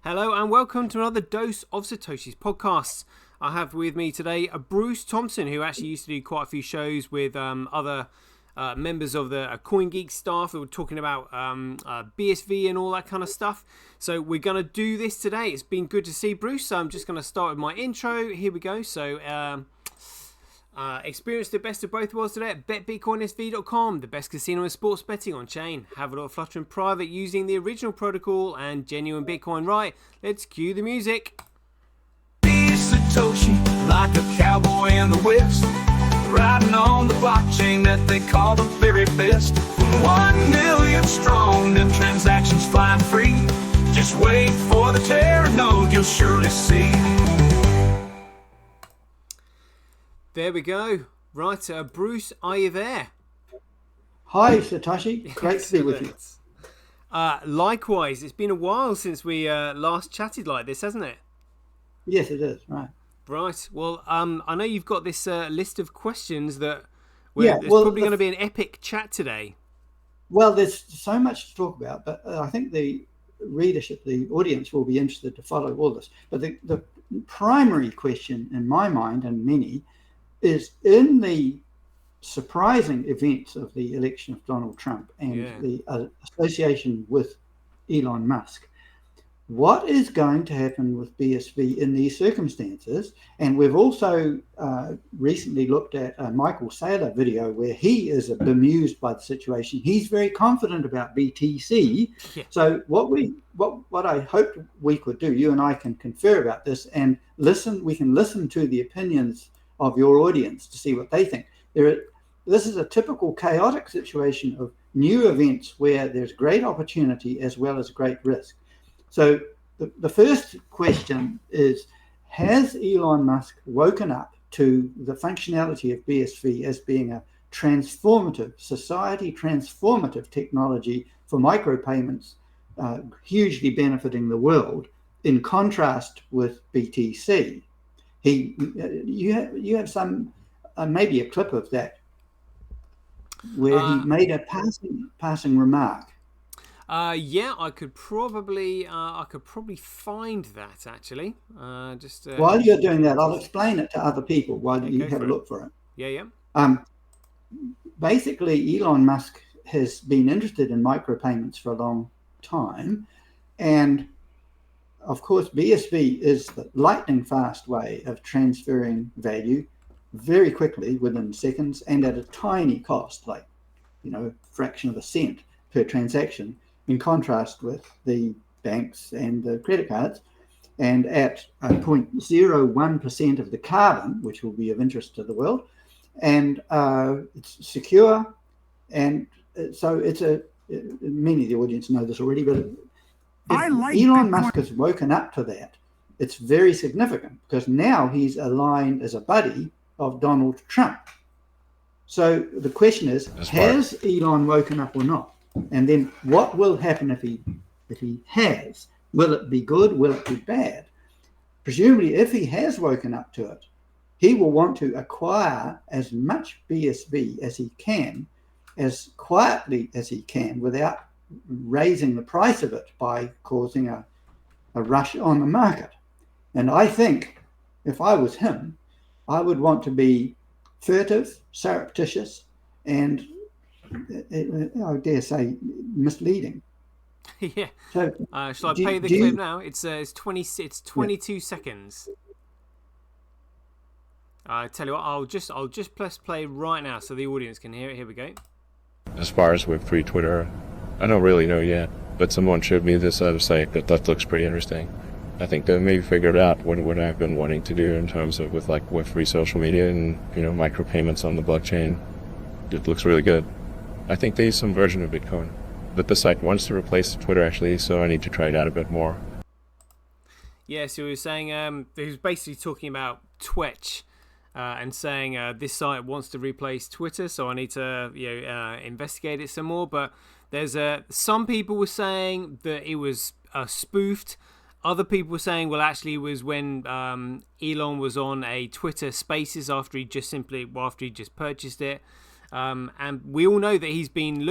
Hello and welcome to another dose of SirToshi's podcasts. I have with me today Bruce Thomson, who actually used to do quite a few shows with other members of the CoinGeek staff who were talking about BSV and all that kind of stuff. So we're going to do this today. It's been good to see Bruce. So I'm just going to start with my intro. Here we go. So experience the best of both worlds today at betbitcoinsv.com, the best casino and sports betting on chain. Have a lot of fluttering private using the original protocol and genuine Bitcoin. Right, let's cue the music. SirToshi, like a cowboy in the West, riding on the blockchain that they call the very best. 1 million strong, them transactions flying free. Just wait for the Teranode, you'll surely see. There we go. Right, Bruce, are you there? Hi, SirToshi. Great to be with you. Likewise, it's been a while since we last chatted like this, hasn't it? Yes, it is. Right. Right. Well, I know you've got this list of questions that there's probably going to be an epic chat today. Well, there's so much to talk about, but I think the readership, the audience will be interested to follow all this. But the primary question in my mind and many is, in the surprising events of the election of Donald Trump and the association with Elon Musk, what is going to happen with BSV in these circumstances? And we've also recently looked at a Michael Saylor video where he is bemused by the situation. He's very confident about BTC. Yeah. So what I hoped we could do, you and I can confer about this and listen. We can listen to the opinions of your audience to see what they think. This is a typical chaotic situation of new events where there's great opportunity as well as great risk. So the first question is, has Elon Musk woken up to the functionality of BSV as being a transformative, society transformative technology for micropayments, hugely benefiting the world, in contrast with BTC? You have some maybe a clip of that where he made a passing remark. I could probably find that actually. While you're doing that, I'll explain it to other people while you have a look for it. Yeah. Basically, Elon Musk has been interested in micropayments for a long time, and of course, BSV is the lightning fast way of transferring value very quickly within seconds and at a tiny cost, like, fraction of a cent per transaction, in contrast with the banks and the credit cards. And at 0.01% of the carbon, which will be of interest to the world, and it's secure. And so many of the audience know this already, but Elon Musk has woken up to that. It's very significant because now he's aligned as a buddy of Donald Trump. So the question is, has Elon woken up or not? And then what will happen if he has? Will it be good? Will it be bad? Presumably, if he has woken up to it, he will want to acquire as much BSV as he can, as quietly as he can, without raising the price of it by causing a rush on the market. And I think if I was him, I would want to be furtive, surreptitious, and I dare say misleading. Yeah. So, shall I play the clip now? It's 22 seconds. I tell you what, I'll just press play right now so the audience can hear it. Here we go. As far as Web3 Twitter, I don't really know yet, but someone showed me this other site that looks pretty interesting. I think they maybe figured out what I've been wanting to do in terms of with like Web3 social media and micropayments on the blockchain. It looks really good. I think they use some version of Bitcoin, but the site wants to replace Twitter actually, so I need to try it out a bit more. Yeah, so he was saying he was basically talking about Twitch. And saying this site wants to replace Twitter, so I need to investigate it some more. But there's some people were saying that it was spoofed. Other people were saying, well, actually, it was when Elon was on a Twitter Spaces after he just purchased it. And we all know that he's been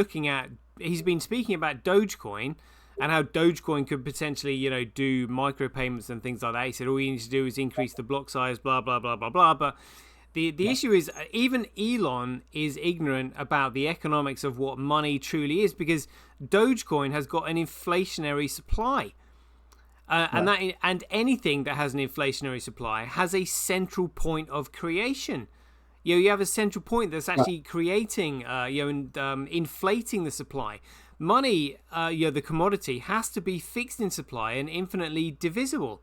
speaking about Dogecoin, and how Dogecoin could potentially, do micropayments and things like that. He said all you need to do is increase the block size, blah blah blah blah blah. But the issue is even Elon is ignorant about the economics of what money truly is, because Dogecoin has got an inflationary supply. And anything that has an inflationary supply has a central point of creation. You have a central point that's actually creating, and inflating the supply. Money, the commodity, has to be fixed in supply and infinitely divisible.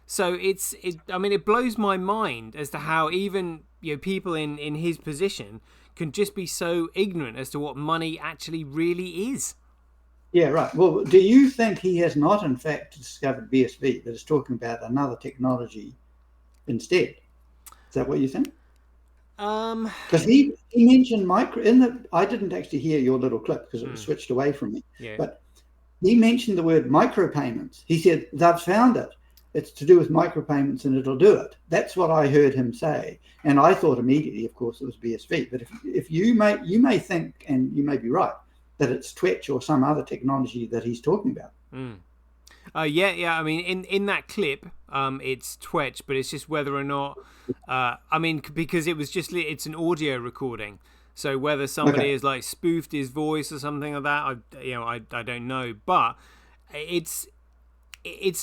So it blows my mind as to how even people in his position can just be so ignorant as to what money actually really is. Yeah, right. Well, do you think he has not, in fact, discovered BSV, that is talking about another technology instead? Is that what you think? Because he mentioned I didn't actually hear your little clip because it was switched away from me. Yeah. But he mentioned the word micropayments. He said they've found it. It's to do with micropayments and it'll do it. That's what I heard him say, and I thought immediately, of course, it was BSV. But if you may think, and you may be right, that it's Twitch or some other technology that he's talking about. Yeah. I mean, in that clip, it's Twitch, but it's just whether or not, because it's an audio recording. So whether somebody has like spoofed his voice or something like that, I don't know. But it's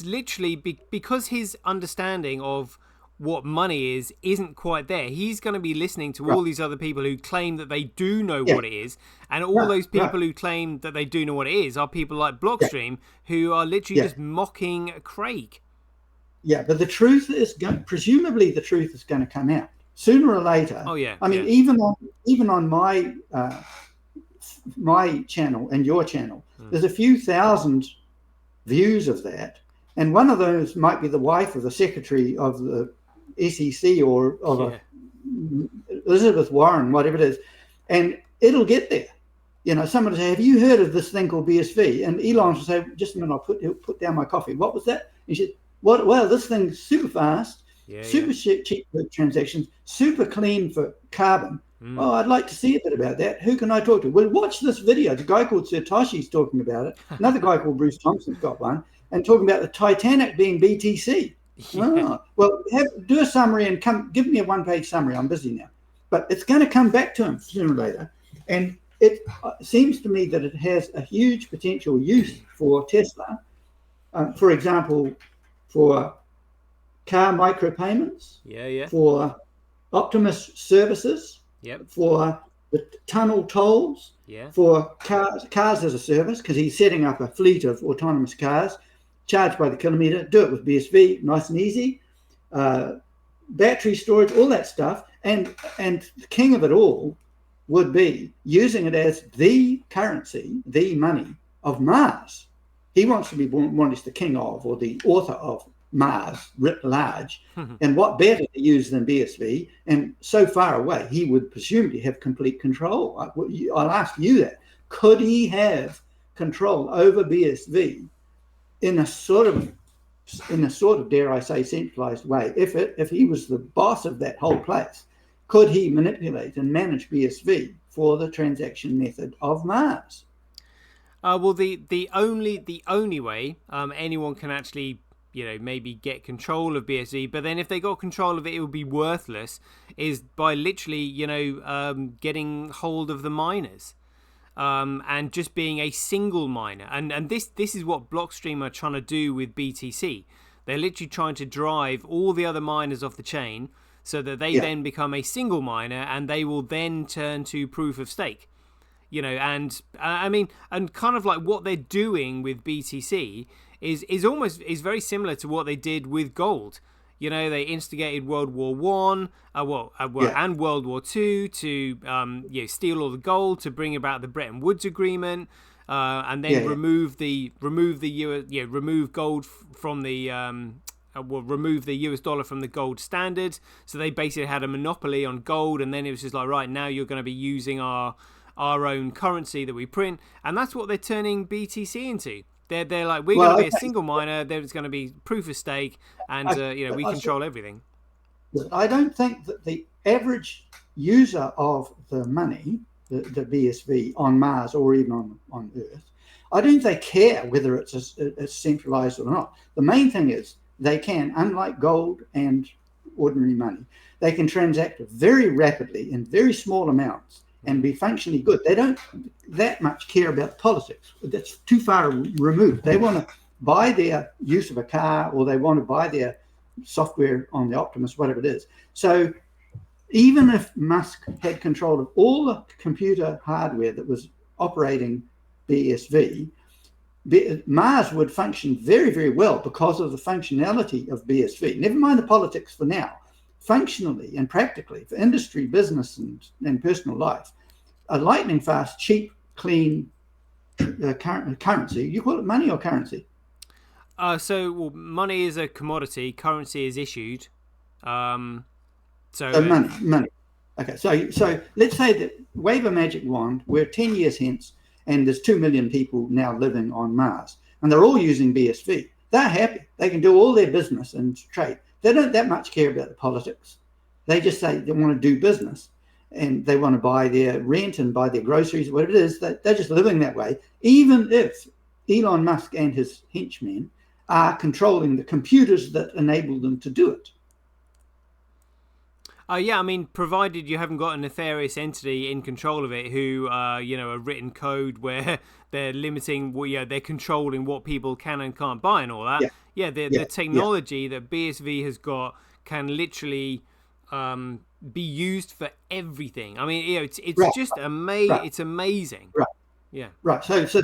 literally because his understanding of what money isn't quite there. He's going to be listening to all these other people who claim that they do know what it is, and all those people who claim that they do know what it is are people like Blockstream who are literally just mocking Craig. Yeah, but the truth is presumably the truth is going to come out sooner or later. Oh yeah. I mean, even on my my channel and your channel, there's a few thousand views of that, and one of those might be the wife of the secretary of the SEC or of Elizabeth Warren, whatever it is, and it'll get there. Someone will say, have you heard of this thing called BSV? And Elon will say, just a minute, I'll put down my coffee. What was that? He said, well, this thing's super fast, super cheap for transactions, super clean for carbon. Oh, I'd like to see a bit about that. Who can I talk to? Well, watch this video. The guy called SirToshi's talking about it. Another guy called Bruce Thompson's got one, and talking about the Titanic being BTC. Well, do a summary and give me a one-page summary. I'm busy now. But it's going to come back to him sooner or later. And it seems to me that it has a huge potential use for Tesla. For example, for car micropayments, for Optimus services, for the tunnel tolls, for cars as a service, because he's setting up a fleet of autonomous cars, charged by the kilometre, do it with BSV, nice and easy, battery storage, all that stuff. And the king of it all would be using it as the currency, the money of Mars. He wants to be more the king of, or the author of Mars writ large. And what better to use than BSV? And so far away, he would presumably have complete control. I'll ask you that. Could he have control over BSV in a sort of, dare I say, centralized way? If he was the boss of that whole place, could he manipulate and manage BSV for the transaction method of Mars? Well, the only way anyone can actually maybe get control of BSV, but then if they got control of it, it would be worthless, is by literally getting hold of the miners. And just being a single miner, and this is what Blockstream are trying to do with BTC. They're literally trying to drive all the other miners off the chain, so that they then become a single miner, and they will then turn to proof of stake. And kind of like what they're doing with BTC is very similar to what they did with gold. They instigated World War One, and World War Two to steal all the gold to bring about the Bretton Woods Agreement, and then remove gold from the remove the US dollar from the gold standard. So they basically had a monopoly on gold, and then it was just like, right, now you're going to be using our own currency that we print, and that's what they're turning BTC into. They're like, we're going to be a single miner. There's going to be proof of stake, and we control everything. I don't think that the average user of the money, the BSV on Mars or even on Earth, I don't think they care whether it's centralized or not. The main thing is they can, unlike gold and ordinary money, they can transact very rapidly in very small amounts and be functionally good. They don't that much care about politics. That's too far removed. They want to buy their use of a car, or they want to buy their software on the Optimus, whatever it is. So even if Musk had control of all the computer hardware that was operating BSV, Mars would function very, very well because of the functionality of BSV. Never mind the politics for now. Functionally and practically, for industry, business, and personal life, a lightning fast, cheap, clean currency. You call it money or currency? So money is a commodity. Currency is issued. So money. Okay, so let's say that wave a magic wand. We're 10 years hence, and there's 2 million people now living on Mars, and they're all using BSV. They're happy. They can do all their business and trade. They don't that much care about the politics. They just say they want to do business, and they want to buy their rent and buy their groceries, whatever it is. They're just living that way, even if Elon Musk and his henchmen are controlling the computers that enable them to do it. Yeah, I mean, provided you haven't got a nefarious entity in control of it who, a written code where they're limiting, they're controlling what people can and can't buy and all that. The technology that BSV has got can literally be used for everything. I mean, it's just amazing. Right. It's amazing. Right. Yeah. Right. So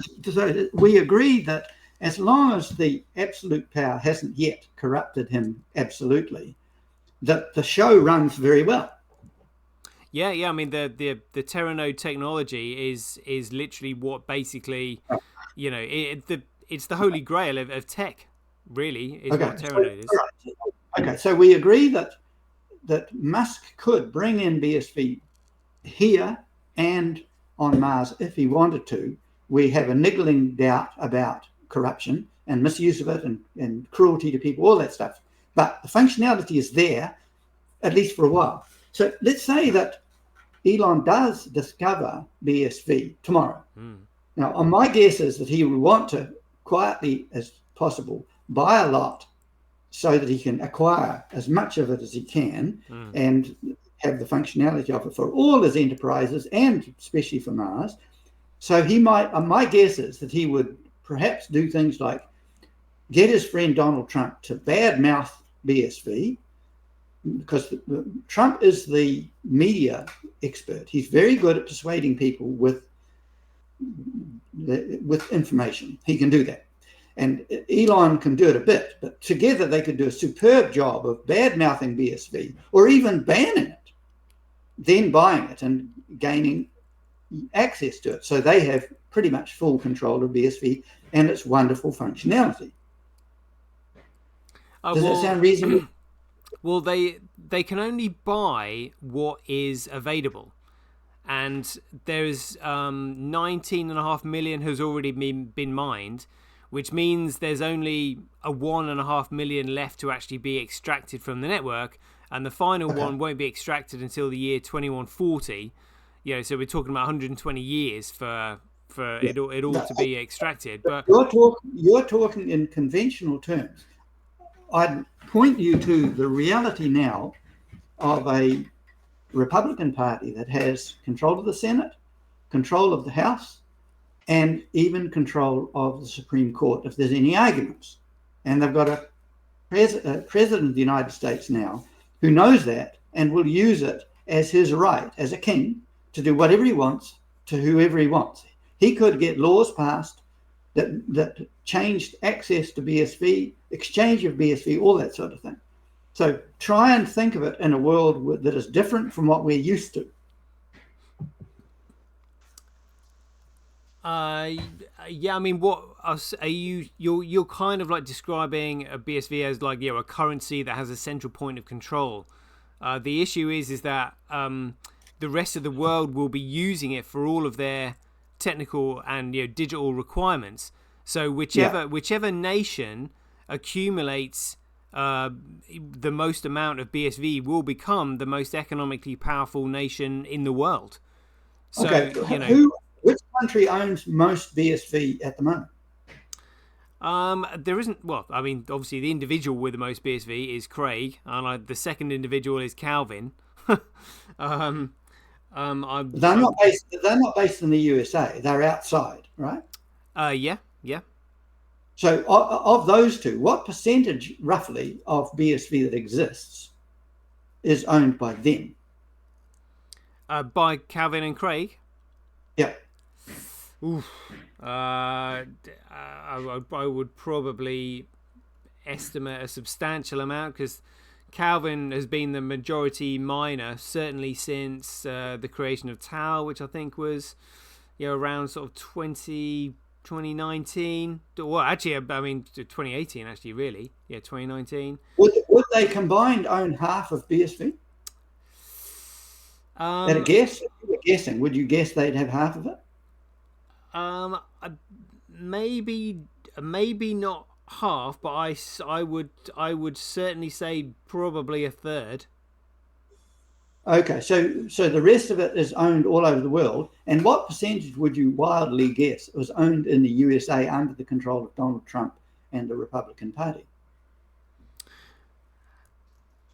we agree that as long as the absolute power hasn't yet corrupted him absolutely, that the show runs very well. Yeah. I mean, the Teranode technology is literally what basically, it's the holy grail of tech. Really, is what Teranode is. Right. Okay, so we agree that Musk could bring in BSV here and on Mars if he wanted to. We have a niggling doubt about corruption and misuse of it and cruelty to people, all that stuff. But the functionality is there, at least for a while. So let's say that Elon does discover BSV tomorrow. Now, my guess is that he would want to, quietly as possible, buy a lot so that he can acquire as much of it as he can and have the functionality of it for all his enterprises and especially for Mars. So he might, my guess is that he would perhaps do things like get his friend Donald Trump to badmouth BSV, because Trump is the media expert. He's very good at persuading people with information. He can do that. And Elon can do it a bit, but together they could do a superb job of bad-mouthing BSV or even banning it, then buying it and gaining access to it. So they have pretty much full control of BSV and its wonderful functionality. Does that sound reasonable? Well, they can only buy what is available. And there's 19.5 million has already been mined, which means there's only a 1.5 million left to actually be extracted from the network, and the final one won't be extracted until the year 2140. So we're talking about 120 years for it all to be extracted. But you're talking in conventional terms. I'd point you to the reality now of a Republican Party that has control of the Senate, control of the House, and even control of the Supreme Court if there's any arguments. And they've got a president of the United States now who knows that and will use it as his right as a king to do whatever he wants to whoever he wants. He could get laws passed that changed access to BSV, exchange of BSV, all that sort of thing. So try and think of it in a world that is different from what we're used to. Yeah, I mean, what are you're kind of like describing a BSV as like a currency that has a central point of control. The issue is that the rest of the world will be using it for all of their technical and digital requirements. So whichever nation accumulates the most amount of BSV will become the most economically powerful nation in the world. So which country owns most BSV at the moment? There isn't. Well, I mean, obviously, the individual with the most BSV is Craig, and the second individual is Calvin. um, They're not based. They're not based in the USA. They're outside, right? Yeah. So, of those two, what percentage, roughly, of BSV that exists is owned by them? By Calvin and Craig. Yeah. Oof. I would probably estimate a substantial amount, because Calvin has been the majority miner certainly since the creation of Tau, which I think was around sort of 2019. Well, actually, I mean 2018. Actually, really, 2019. Would they combined own half of BSV? At a guess, if you were guessing, would you guess they'd have half of it? Maybe not half, but I would certainly say probably a third. Okay, so the rest of it is owned all over the world. And what percentage would you wildly guess was owned in the USA under the control of Donald Trump and the Republican Party?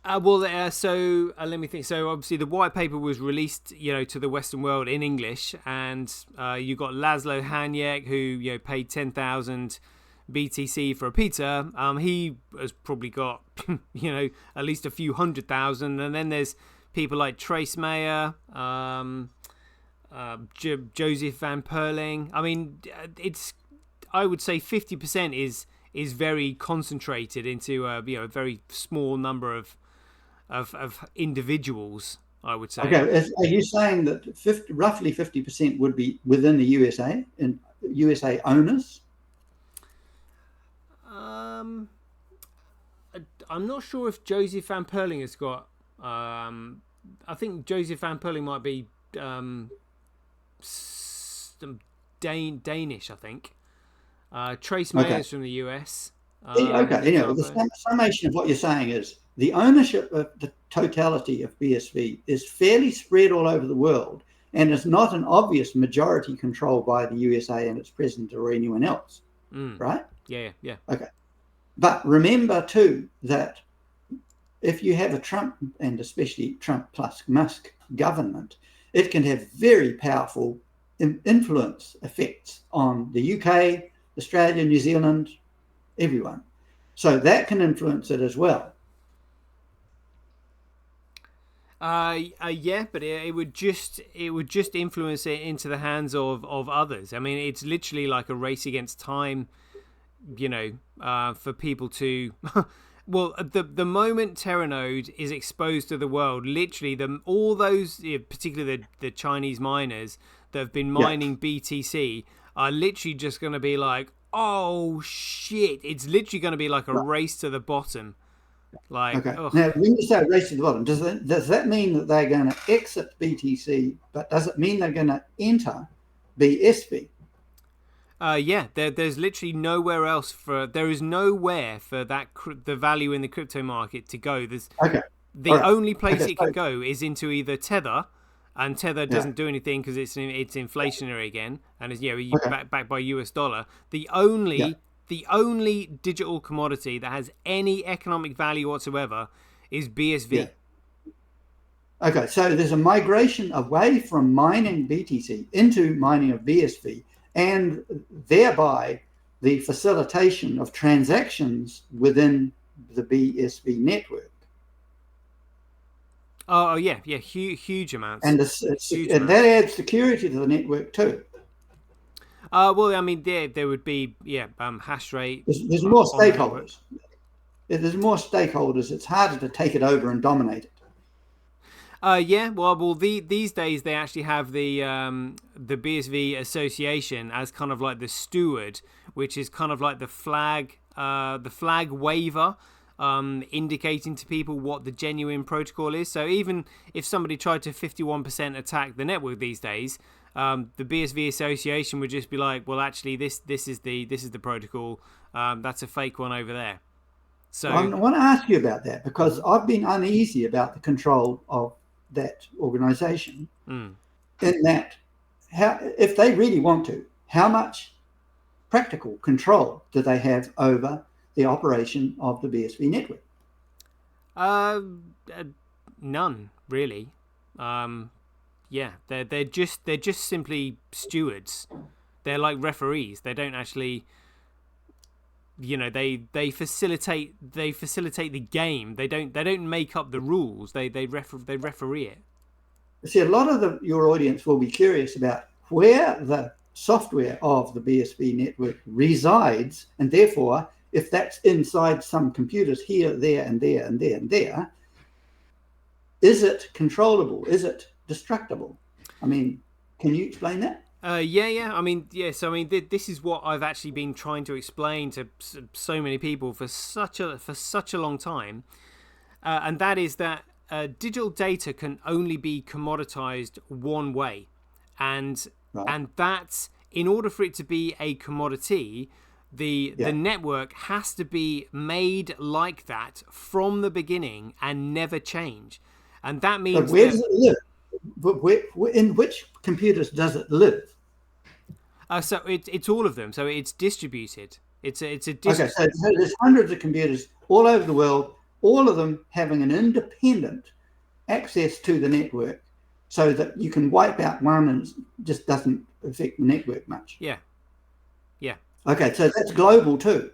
So let me think. So obviously the white paper was released, to the Western world in English, and you got Laszlo Hanyek, who paid 10,000 BTC for a pizza. He has probably got at least a few 100,000, and then there's people like Trace Mayer, Joseph Van Perling. I mean, I would say 50% is very concentrated into a very small number of individuals, I would say. Okay, are you saying that roughly 50% would be within the USA and USA owners? I'm not sure if Joseph Van Perling has got. I think Joseph Van Perling might be Danish. I think. Trace Mayer's from the US. The summation of what you're saying is the ownership of the totality of BSV is fairly spread all over the world, and is not an obvious majority control by the USA and its president or anyone else, right? Yeah. Okay. But remember, too, that if you have a Trump, and especially Trump plus Musk government, it can have very powerful influence effects on the UK, Australia, New Zealand, everyone. So that can influence it as well. Yeah, but it would just influence it into the hands of others. I mean, it's literally like a race against time, for people to. Well, the moment Teranode is exposed to the world, literally all those, particularly the Chinese miners that have been mining BTC, are literally just going to be like, oh shit! It's literally going to be like a race to the bottom. Like, okay. Now, when you say race to the bottom, does that mean that they're going to exit BTC? But does it mean they're going to enter BSV? Yeah. There's literally nowhere else there is nowhere for that the value in the crypto market to go. The only place it can go is into either Tether, and Tether doesn't do anything because it's inflationary again, and is backed by US dollar. The only digital commodity that has any economic value whatsoever is BSV. Yeah. Okay, so there's a migration away from mining BTC into mining of BSV, and thereby the facilitation of transactions within the BSV network. Oh yeah, huge amounts. And that adds security to the network too. Well, I mean, there would be hash rate. There's more stakeholders. If there's more stakeholders, it's harder to take it over and dominate it. These days they actually have the BSV Association as kind of like the steward, which is kind of like the flag waver, indicating to people what the genuine protocol is. So even if somebody tried to 51% attack the network these days, the BSV Association would just be like, well, actually, this is the protocol. That's a fake one over there. So I want to ask you about that, because I've been uneasy about the control of that organization, in that if they really want to, how much practical control do they have over the operation of the BSV network? None really. Yeah, they're just simply stewards. They're like referees. They don't actually, they facilitate the game. They don't make up the rules. They referee it. See, a lot of your audience will be curious about where the software of the BSV network resides, and therefore, if that's inside some computers here, there, and there, and there, and there, is it controllable? Is it destructible? I mean, can you explain that? Yeah. I mean, yes. I mean, this is what I've actually been trying to explain to so many people for such a long time, and that is that digital data can only be commoditized one way, and that's in order for it to be a commodity. The network has to be made like that from the beginning and never change, and that means. But where does it live? In which computers does it live? So it's all of them. So it's distributed. It's a Okay. So there's hundreds of computers all over the world, all of them having an independent access to the network, so that you can wipe out one and it just doesn't affect the network much. Yeah. Okay, so that's global too.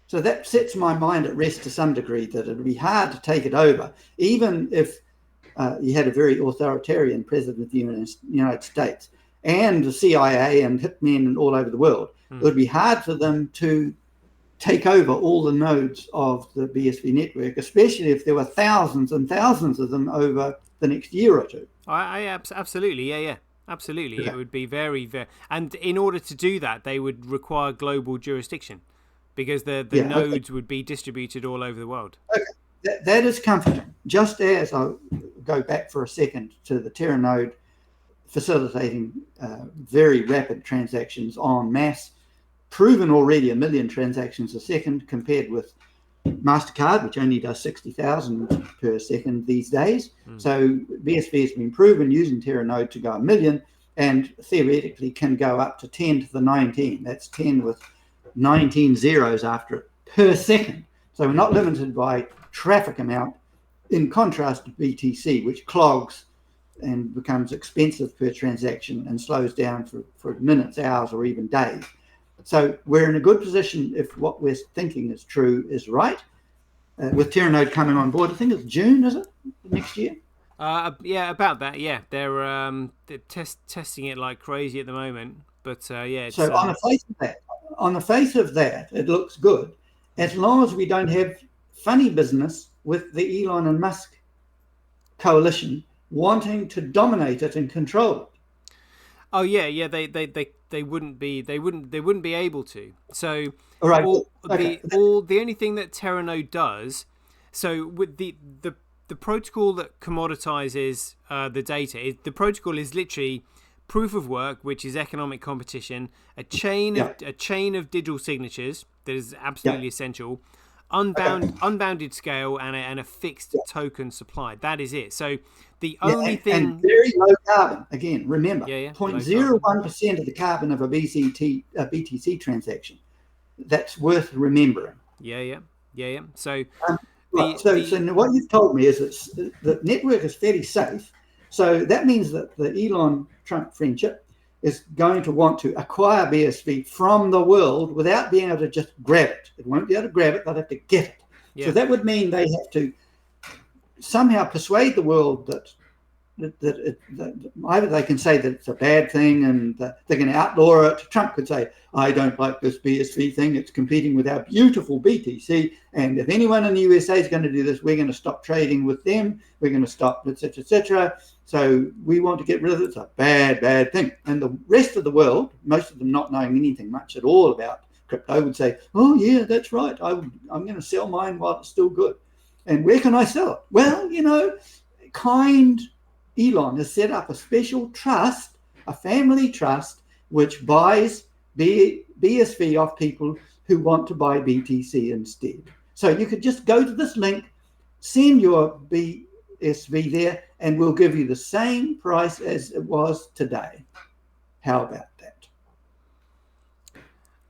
So that sets my mind at rest to some degree, that it would be hard to take it over, even if you had a very authoritarian president of the United States and the CIA and hitmen all over the world. It would be hard for them to take over all the nodes of the BSV network, especially if there were thousands and thousands of them over the next year or two. I absolutely, yeah. Absolutely, Okay. It would be very, very, and in order to do that, they would require global jurisdiction, because the nodes would be distributed all over the world. Okay, that is comforting. Just as I'll go back for a second to the Teranode facilitating very rapid transactions en masse, proven already 1 million transactions a second, compared with MasterCard, which only does 60,000 per second these days. So BSV has been proven using Teranode to go 1 million, and theoretically can go up to 10 to the 19. That's 10 with 19 zeros after it per second. So we're not limited by traffic amount, in contrast to BTC, which clogs and becomes expensive per transaction and slows down for minutes, hours, or even days. So we're in a good position if what we're thinking is true is right. With Teranode coming on board, I think it's June, is it, next year? Yeah, about that. Yeah, they're testing it like crazy at the moment. But it's, so on the face of that, it looks good, as long as we don't have funny business with the Elon and Musk coalition wanting to dominate it and control it. Oh yeah. They wouldn't be able to. So All right. the only thing that Teranode does, so with the protocol that commoditizes the data, the protocol is literally proof of work, which is economic competition, a chain of digital signatures that is absolutely essential, unbounded scale, and a fixed token supply. That is it. So the only thing, and very low carbon. Again, remember, 0.01% of the carbon of a BTC transaction. That's worth remembering. Yeah. So so what you've told me is that the network is fairly safe. So that means that the Elon-Trump friendship is going to want to acquire BSV from the world without being able to just grab it. It won't be able to grab it, they'll have to get it. Yeah. So that would mean they have to somehow persuade the world that either they can say that it's a bad thing and they're going to outlaw it. Trump could say, I don't like this BSV thing. It's competing with our beautiful BTC. And if anyone in the USA is going to do this, we're going to stop trading with them. We're going to stop, etc., etc. So we want to get rid of it. It's a bad thing. And the rest of the world, most of them not knowing anything much at all about crypto, would say, oh, yeah, that's right. I'm going to sell mine while it's still good. And where can I sell it? Well, kind Elon has set up a special trust, a family trust, which buys BSV off people who want to buy BTC instead. So you could just go to this link, send your BSV there, and we'll give you the same price as it was today. How about that?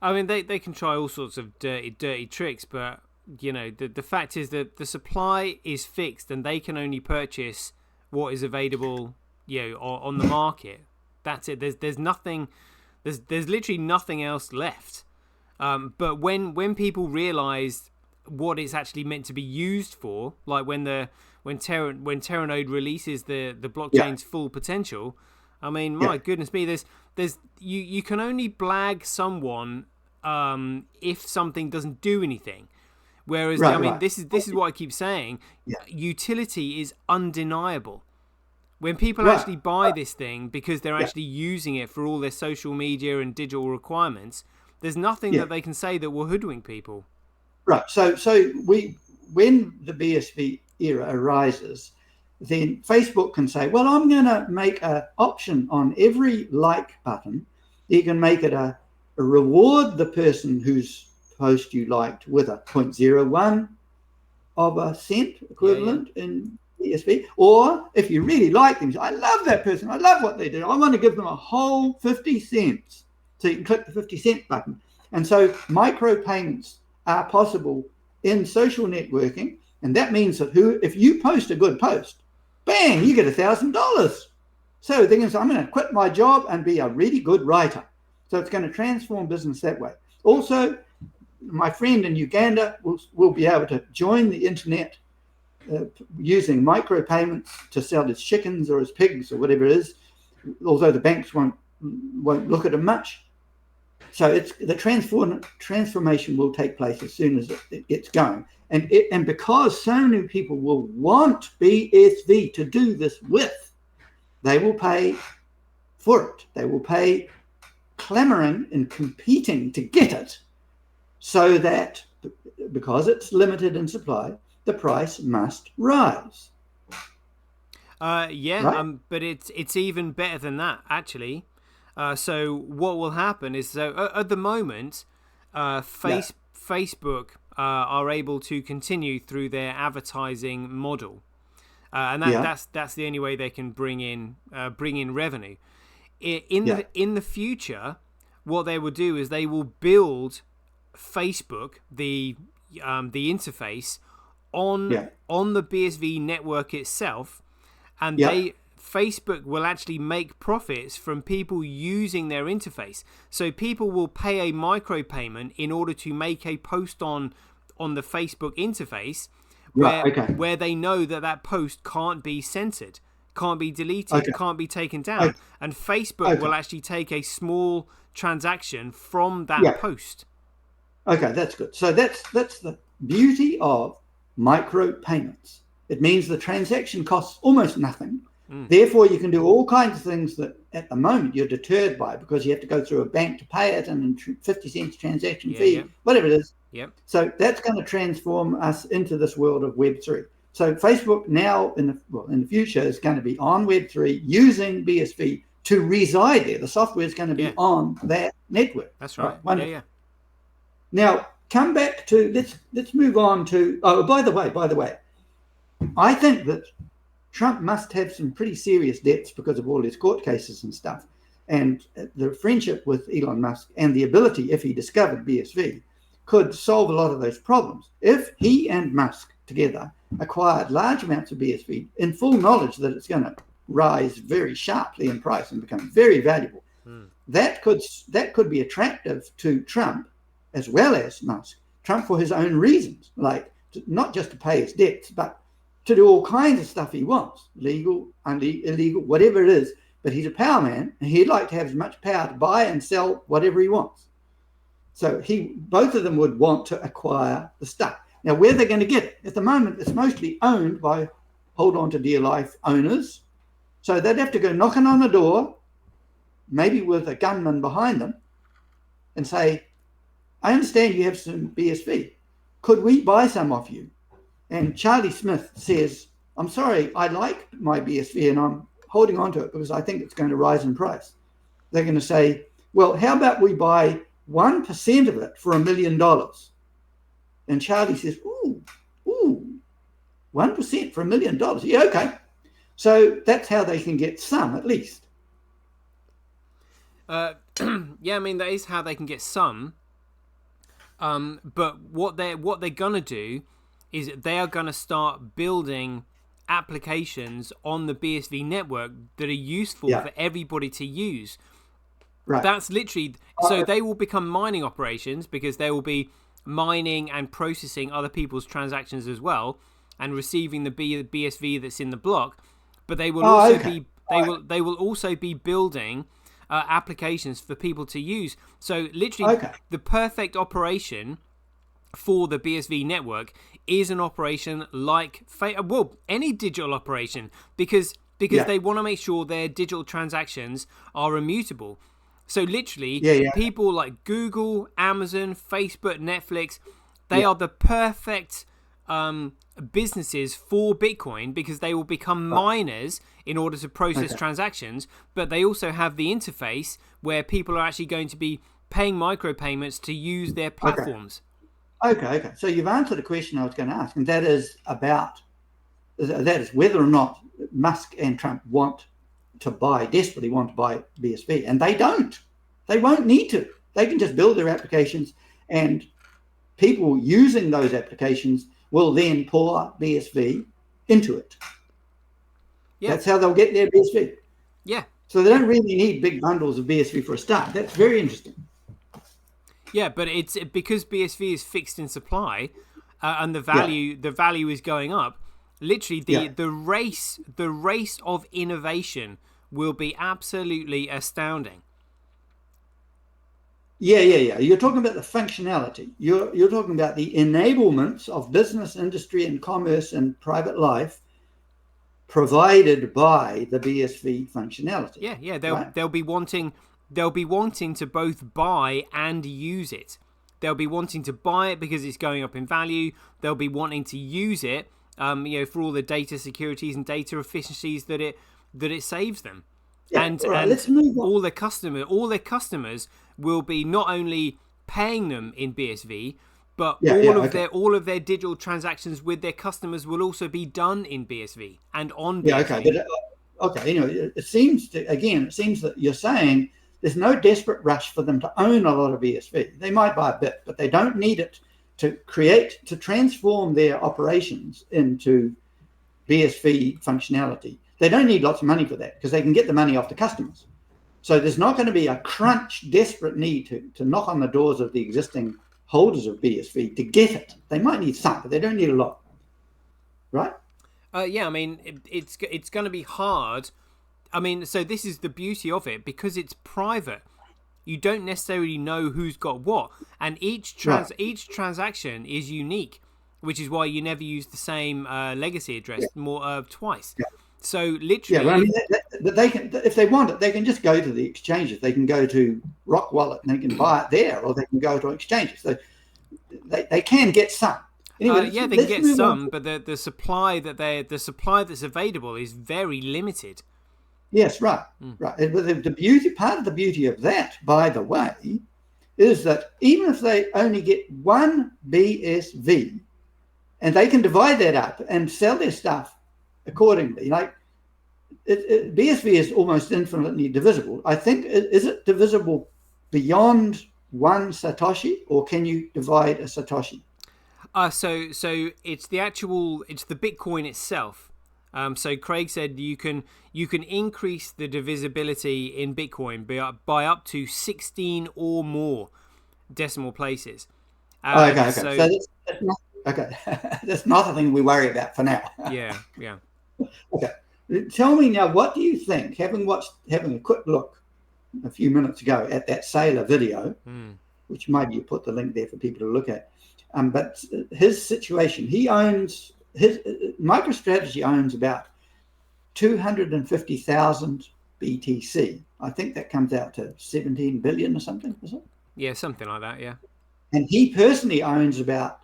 I mean, they can try all sorts of dirty tricks, but the fact is that the supply is fixed, and they can only purchase what is available, on the market. That's it. There's nothing. There's literally nothing else left. But when people realised what it's actually meant to be used for, like when Teranode releases the blockchain's full potential, I mean, my goodness me, there's you can only blag someone if something doesn't do anything. Whereas this is what I keep saying. Utility is undeniable. When people actually buy this thing because they're actually using it for all their social media and digital requirements, there's nothing that they can say that will hoodwink people. Right. So when the BSV era arises, then Facebook can say, well, I'm going to make an option on every like button. You can make it a reward the person whose post you liked with a 0.01 of a cent equivalent in BSV. Or if you really like them, I love that person, I love what they do, I want to give them a whole 50 cents. So you can click the 50 cent button. And so micropayments are possible in social networking. And that means that if you post a good post, bang, you get $1,000. So they're going to say, I'm going to quit my job and be a really good writer. So it's going to transform business that way. Also, my friend in Uganda will be able to join the internet using micropayments to sell his chickens or his pigs or whatever it is, although the banks won't look at him much. So the transformation will take place as soon as it gets going. And because so many people will want BSV to do this with, they will pay for it. They will pay clamoring and competing to get it, so that because it's limited in supply, the price must rise. Right? But it's even better than that, actually. So what will happen is, at the moment, Facebook are able to continue through their advertising model, and that's the only way they can bring in revenue. In the future, what they will do is they will build Facebook, the interface, on the BSV network itself, and Facebook will actually make profits from people using their interface. So people will pay a micropayment in order to make a post on the Facebook interface, where they know that post can't be censored, can't be deleted, can't be taken down, and Facebook will actually take a small transaction from that post. Okay, that's good. So that's the beauty of micropayments. It means the transaction costs almost nothing. Therefore, you can do all kinds of things that at the moment you're deterred by, because you have to go through a bank to pay it, and 50 cents transaction fee, whatever it is. So that's going to transform us into this world of Web3. So Facebook now in the future is going to be on Web3 using BSV to reside there. The software is going to be on that network. That's right. Now come back to let's move on to. Oh, by the way, I think that Trump must have some pretty serious debts because of all his court cases and stuff, and the friendship with Elon Musk and the ability, if he discovered BSV, could solve a lot of those problems. If he and Musk together acquired large amounts of BSV in full knowledge that it's going to rise very sharply in price and become very valuable, that could be attractive to Trump as well as Musk. Trump for his own reasons, like not just to pay his debts, but to do all kinds of stuff he wants, legal, illegal, whatever it is. But he's a power man, and he'd like to have as much power to buy and sell whatever he wants. So both of them would want to acquire the stuff. Now, where they're going to get it? At the moment, it's mostly owned by hold on to dear life owners. So they'd have to go knocking on the door, maybe with a gunman behind them, and say, I understand you have some BSV. Could we buy some off you? And Charlie Smith says, I'm sorry, I like my BSV and I'm holding on to it because I think it's going to rise in price. They're going to say, well, how about we buy 1% of it for $1 million? And Charlie says, ooh, 1% for $1 million. Yeah, okay. So that's how they can get some, at least. Yeah, I mean that is how they can get some. But what they're gonna do is they are gonna start building applications on the BSV network that are useful for everybody to use. Right. That's literally so they will become mining operations because they will be mining and processing other people's transactions as well and receiving the BSV that's in the block. But they will they will also be building applications for people to use. So literally the perfect operation for the BSV network is an operation like any digital operation because they want to make sure their digital transactions are immutable. So literally people like Google, Amazon, Facebook, Netflix, they are the perfect businesses for Bitcoin because they will become miners in order to process transactions, but they also have the interface where people are actually going to be paying micropayments to use their platforms. Okay. So you've answered a question I was going to ask, and that is whether or not Musk and Trump desperately want to buy BSV, and they don't. They won't need to. They can just build their applications, and people using those applications will then pour BSV into it. Yeah. That's how they'll get their BSV. Yeah. So they don't really need big bundles of BSV for a start. That's very interesting. Yeah, but it's because BSV is fixed in supply, and the value is going up. Literally, the race of innovation will be absolutely astounding. Yeah. You're talking about the functionality. You're talking about the enablements of business, industry, and commerce and private life provided by the BSV functionality. Yeah. They'll be wanting to both buy and use it. They'll be wanting to buy it because it's going up in value. They'll be wanting to use it, for all the data securities and data efficiencies that it saves them. Yeah, and let's move on. all their customers will be not only paying them in BSV, but all of their digital transactions with their customers will also be done in BSV and on BSV. Yeah, okay. It seems that you're saying there's no desperate rush for them to own a lot of BSV. They might buy a bit, but they don't need it to transform their operations into BSV functionality. They don't need lots of money for that because they can get the money off the customers. So there's not going to be a desperate need to knock on the doors of the existing holders of BSV to get it. They might need some, but they don't need a lot, right? Yeah, I mean, it's going to be hard. I mean, so this is the beauty of it because it's private. You don't necessarily know who's got what, and each transaction is unique, which is why you never use the same legacy address twice. Yeah. So literally, I mean, they can, if they want it, they can just go to the exchanges. They can go to Rock Wallet and they can buy it there, or they can go to exchanges. So they can get some. Anyway, they can get some, but the supply that's available is very limited. Yes, right. But part of the beauty of that, by the way, is that even if they only get one BSV, and they can divide that up and sell their stuff accordingly, like BSV is almost infinitely divisible. I think, is it divisible beyond one Satoshi, or can you divide a Satoshi? So it's the Bitcoin itself. So Craig said you can increase the divisibility in Bitcoin by up to 16 or more decimal places. Okay. So that's not, okay. That's not the thing we worry about for now. Yeah. Okay. Tell me now, what do you think, having a quick look a few minutes ago at that Saylor video, which maybe you put the link there for people to look at, but his situation, MicroStrategy owns about 250,000 BTC. I think that comes out to 17 billion or something, is it? Yeah, something like that, yeah. And he personally owns about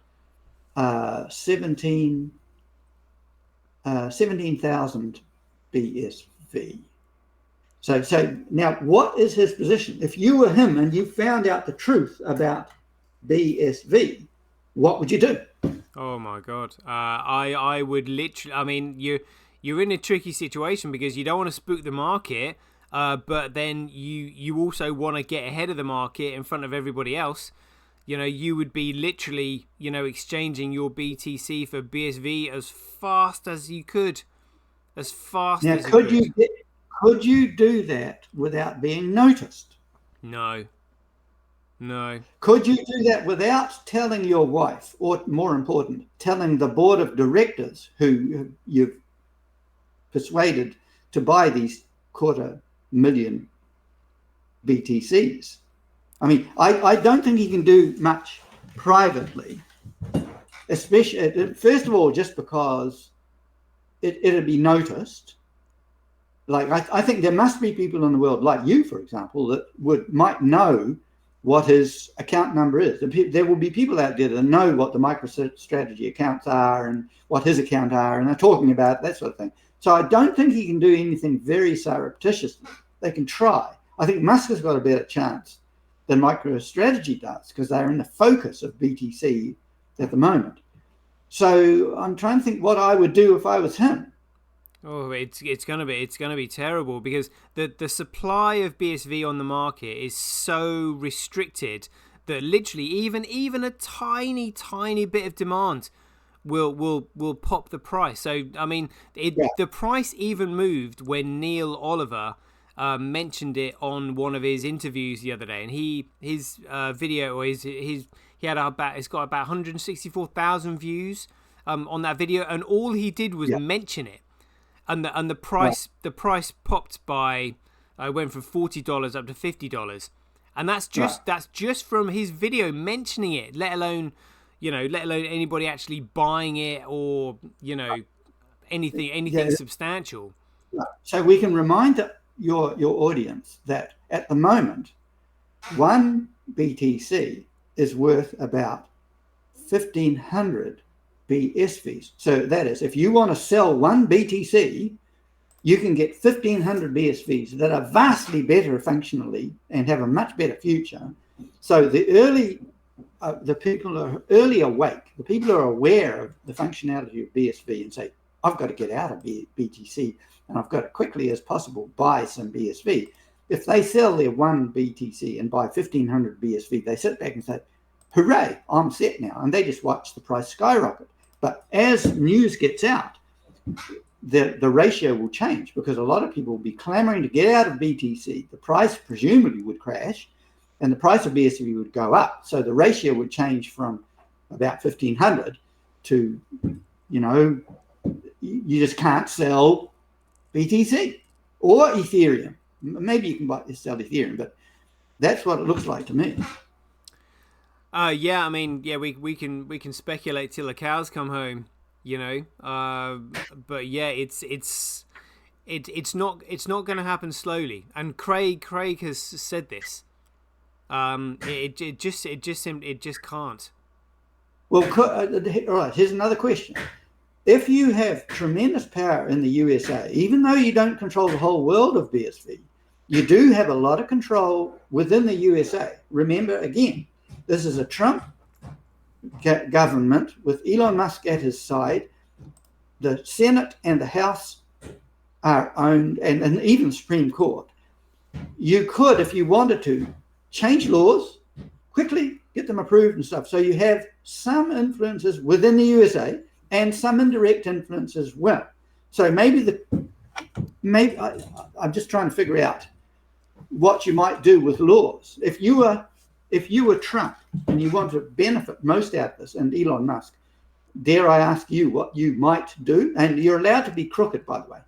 17,000 BSV. So now, what is his position? If you were him and you found out the truth about BSV, what would you do? Oh my God! I would literally. I mean, you're in a tricky situation because you don't want to spook the market, but then you also want to get ahead of the market in front of everybody else. You would be literally, exchanging your BTC for BSV as fast as you could. As fast now, as you could. Could you do that without being noticed? No. Could you do that without telling your wife, or more important, telling the board of directors who you've persuaded to buy these 250,000 BTCs? I mean, I don't think you can do much privately, especially, first of all, just because it'd be noticed. Like, I think there must be people in the world, like you, for example, that might know what his account number is. There will be people out there that know what the MicroStrategy accounts are and what his account are, and they're talking about that sort of thing. So I don't think he can do anything very surreptitiously. They can try. I think Musk has got a better chance than MicroStrategy does, because they're in the focus of BTC at the moment. So I'm trying to think what I would do if I was him. Oh, it's gonna be terrible, because the supply of BSV on the market is so restricted that literally even a tiny bit of demand will pop the price. So I mean, the price even moved when Neil Oliver mentioned it on one of his interviews the other day, and his video, or it's got about 164,000 views on that video, and all he did was mention it. And the price popped by, went from $40 up to $50, and that's just from his video mentioning it. Let alone anybody actually buying it, or anything substantial. So we can remind your audience that at the moment, one BTC is worth about 1,500 BSVs. So that is, if you want to sell one BTC, you can get 1,500 BSVs that are vastly better functionally and have a much better future. So the people are early awake. The people are aware of the functionality of BSV and say, I've got to get out of BTC, and I've got to quickly as possible buy some BSV. If they sell their one BTC and buy 1,500 BSV, they sit back and say, hooray, I'm set now. And they just watch the price skyrocket. But as news gets out, the ratio will change, because a lot of people will be clamoring to get out of BTC. The price presumably would crash, and the price of BSV would go up. So the ratio would change from about 1,500 to, you just can't sell BTC or Ethereum. Maybe you can sell Ethereum, but that's what it looks like to me. We can speculate till the cows come home, but yeah, it's not going to happen slowly. And Craig has said this. It just can't. Well, all right. Here's another question. If you have tremendous power in the USA, even though you don't control the whole world of BSV, you do have a lot of control within the USA. Remember, again, this is a Trump government with Elon Musk at his side. The Senate and the House are owned, and even Supreme Court. You could, if you wanted to, change laws quickly, get them approved and stuff. So you have some influences within the USA and some indirect influence as well. So I'm just trying to figure out what you might do with laws. If you were Trump and you want to benefit most out of this, and Elon Musk, dare I ask you what you might do? And you're allowed to be crooked, by the way.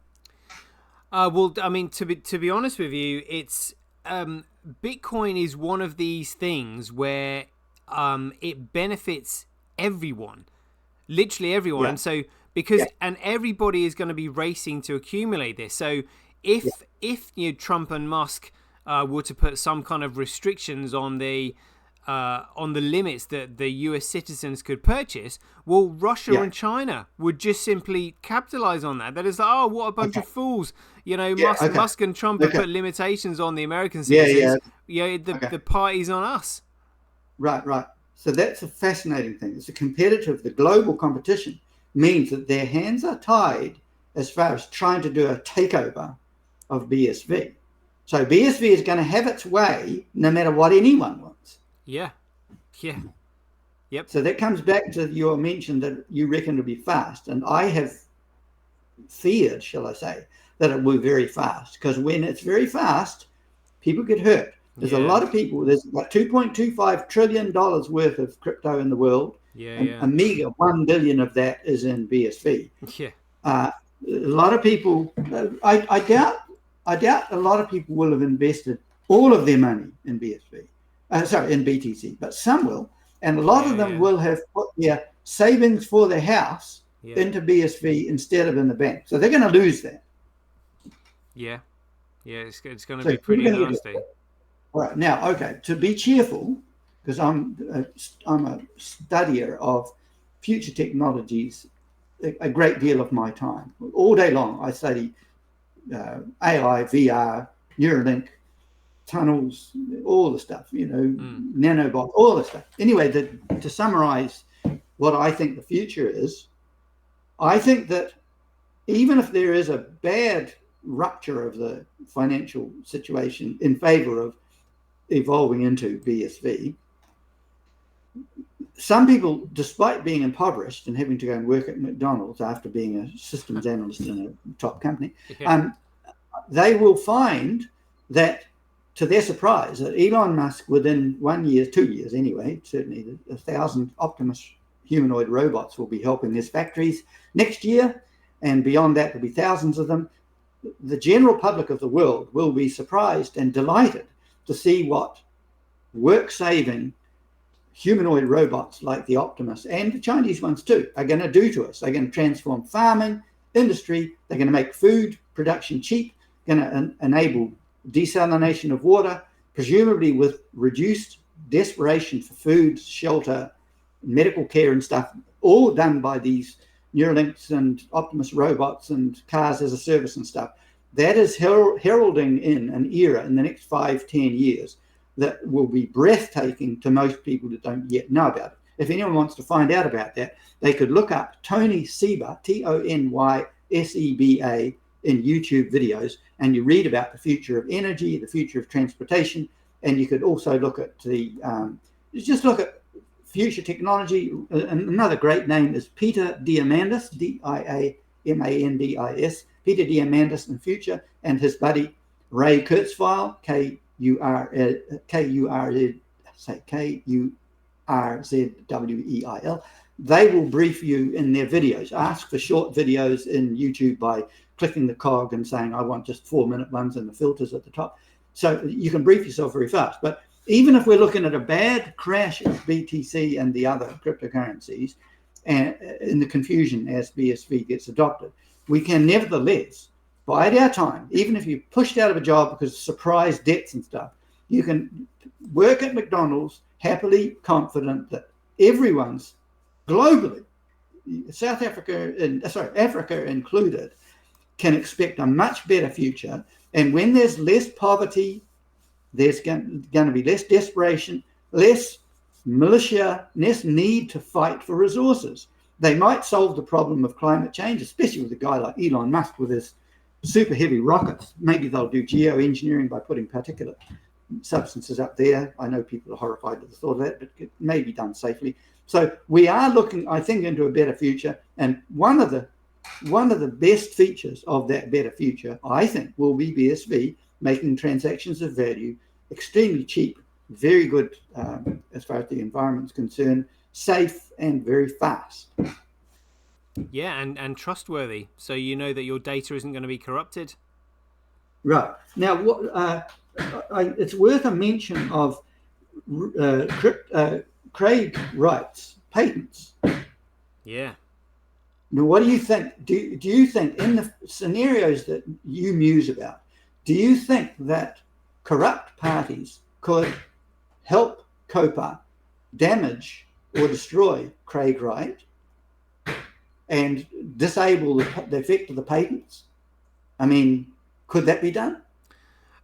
Well, I mean, to be honest with you, it's Bitcoin is one of these things where it benefits everyone, literally everyone. And so and everybody is going to be racing to accumulate this. So if Trump and Musk were to put some kind of restrictions on the limits that the US citizens could purchase, well, Russia and China would just simply capitalize on that. That is like, oh, what a bunch of fools. Musk and Trump have put limitations on the American citizens. The party's on us. Right. So that's a fascinating thing. It's a competitive, the global competition means that their hands are tied as far as trying to do a takeover of BSV. So BSV is going to have its way no matter what anyone wants. Yeah. Yep. So that comes back to your mention that you reckon it'll be fast. And I have feared, shall I say, that it will be very fast. Because when it's very fast, people get hurt. There's a lot of people. There's about $2.25 trillion worth of crypto in the world. A meager 1 billion of that is in BSV. A lot of people, I doubt a lot of people will have invested all of their money in BSV. In BTC, but some will. And a lot of them will have put their savings for their house into BSV instead of in the bank. So they're going to lose that. It's going to be pretty nasty. All right. Now, okay, to be cheerful, because I'm a studier of future technologies a great deal of my time. All day long, I study AI, VR, Neuralink, tunnels, all the stuff, nanobot, all the stuff. Anyway, to summarize what I think the future is, I think that even if there is a bad rupture of the financial situation in favor of evolving into BSV, some people, despite being impoverished and having to go and work at McDonald's after being a systems analyst in a top company, they will find that, to their surprise, that Elon Musk, within 1 year, 2 years anyway, certainly 1,000 Optimus humanoid robots will be helping his factories next year, and beyond that there'll be thousands of them. The general public of the world will be surprised and delighted to see what work-saving humanoid robots like the Optimus, and the Chinese ones too, are going to do to us. They're going to transform farming, industry, they're going to make food production cheap, going to enable desalination of water, presumably with reduced desperation for food, shelter, medical care and stuff, all done by these Neuralinks and Optimus robots and cars as a service and stuff. That is heralding in an era in the next 5-10 years that will be breathtaking to most people that don't yet know about it. If anyone wants to find out about that, they could look up Tony Seba, TonySeba, in YouTube videos, and you read about the future of energy, the future of transportation, and you could also look at just look at future technology. Another great name is Peter Diamandis, Diamandis, Peter Diamandis in future, and his buddy Ray Kurzweil, Kurzweil. They will brief you in their videos. Ask for short videos in YouTube by clicking the cog and saying, I want just 4-minute ones and the filters at the top. So you can brief yourself very fast. But even if we're looking at a bad crash of BTC and the other cryptocurrencies, and in the confusion as BSV gets adopted, we can nevertheless bide our time. Even if you're pushed out of a job because of surprise debts and stuff, you can work at McDonald's confident that everyone's globally, Africa included, can expect a much better future. And when there's less poverty, there's going to be less desperation, less militia, less need to fight for resources. They might solve the problem of climate change, especially with a guy like Elon Musk with his super heavy rockets. Maybe they'll do geoengineering by putting particulate substances up there. I know people are horrified at the thought of that, but it may be done safely. So we are looking, I think, into a better future. And one of the best features of that better future, I think, will be BSV making transactions of value extremely cheap, very good as far as the environment's concerned, safe and very fast. Yeah, and trustworthy. So you know that your data isn't going to be corrupted. Right. Now, it's worth a mention of Craig Wright's patents. Yeah. Now, what do you think? Do you think, in the scenarios that you muse about, do you think that corrupt parties could help COPA damage or destroy Craig Wright and disable the effect of the patents? I mean, could that be done?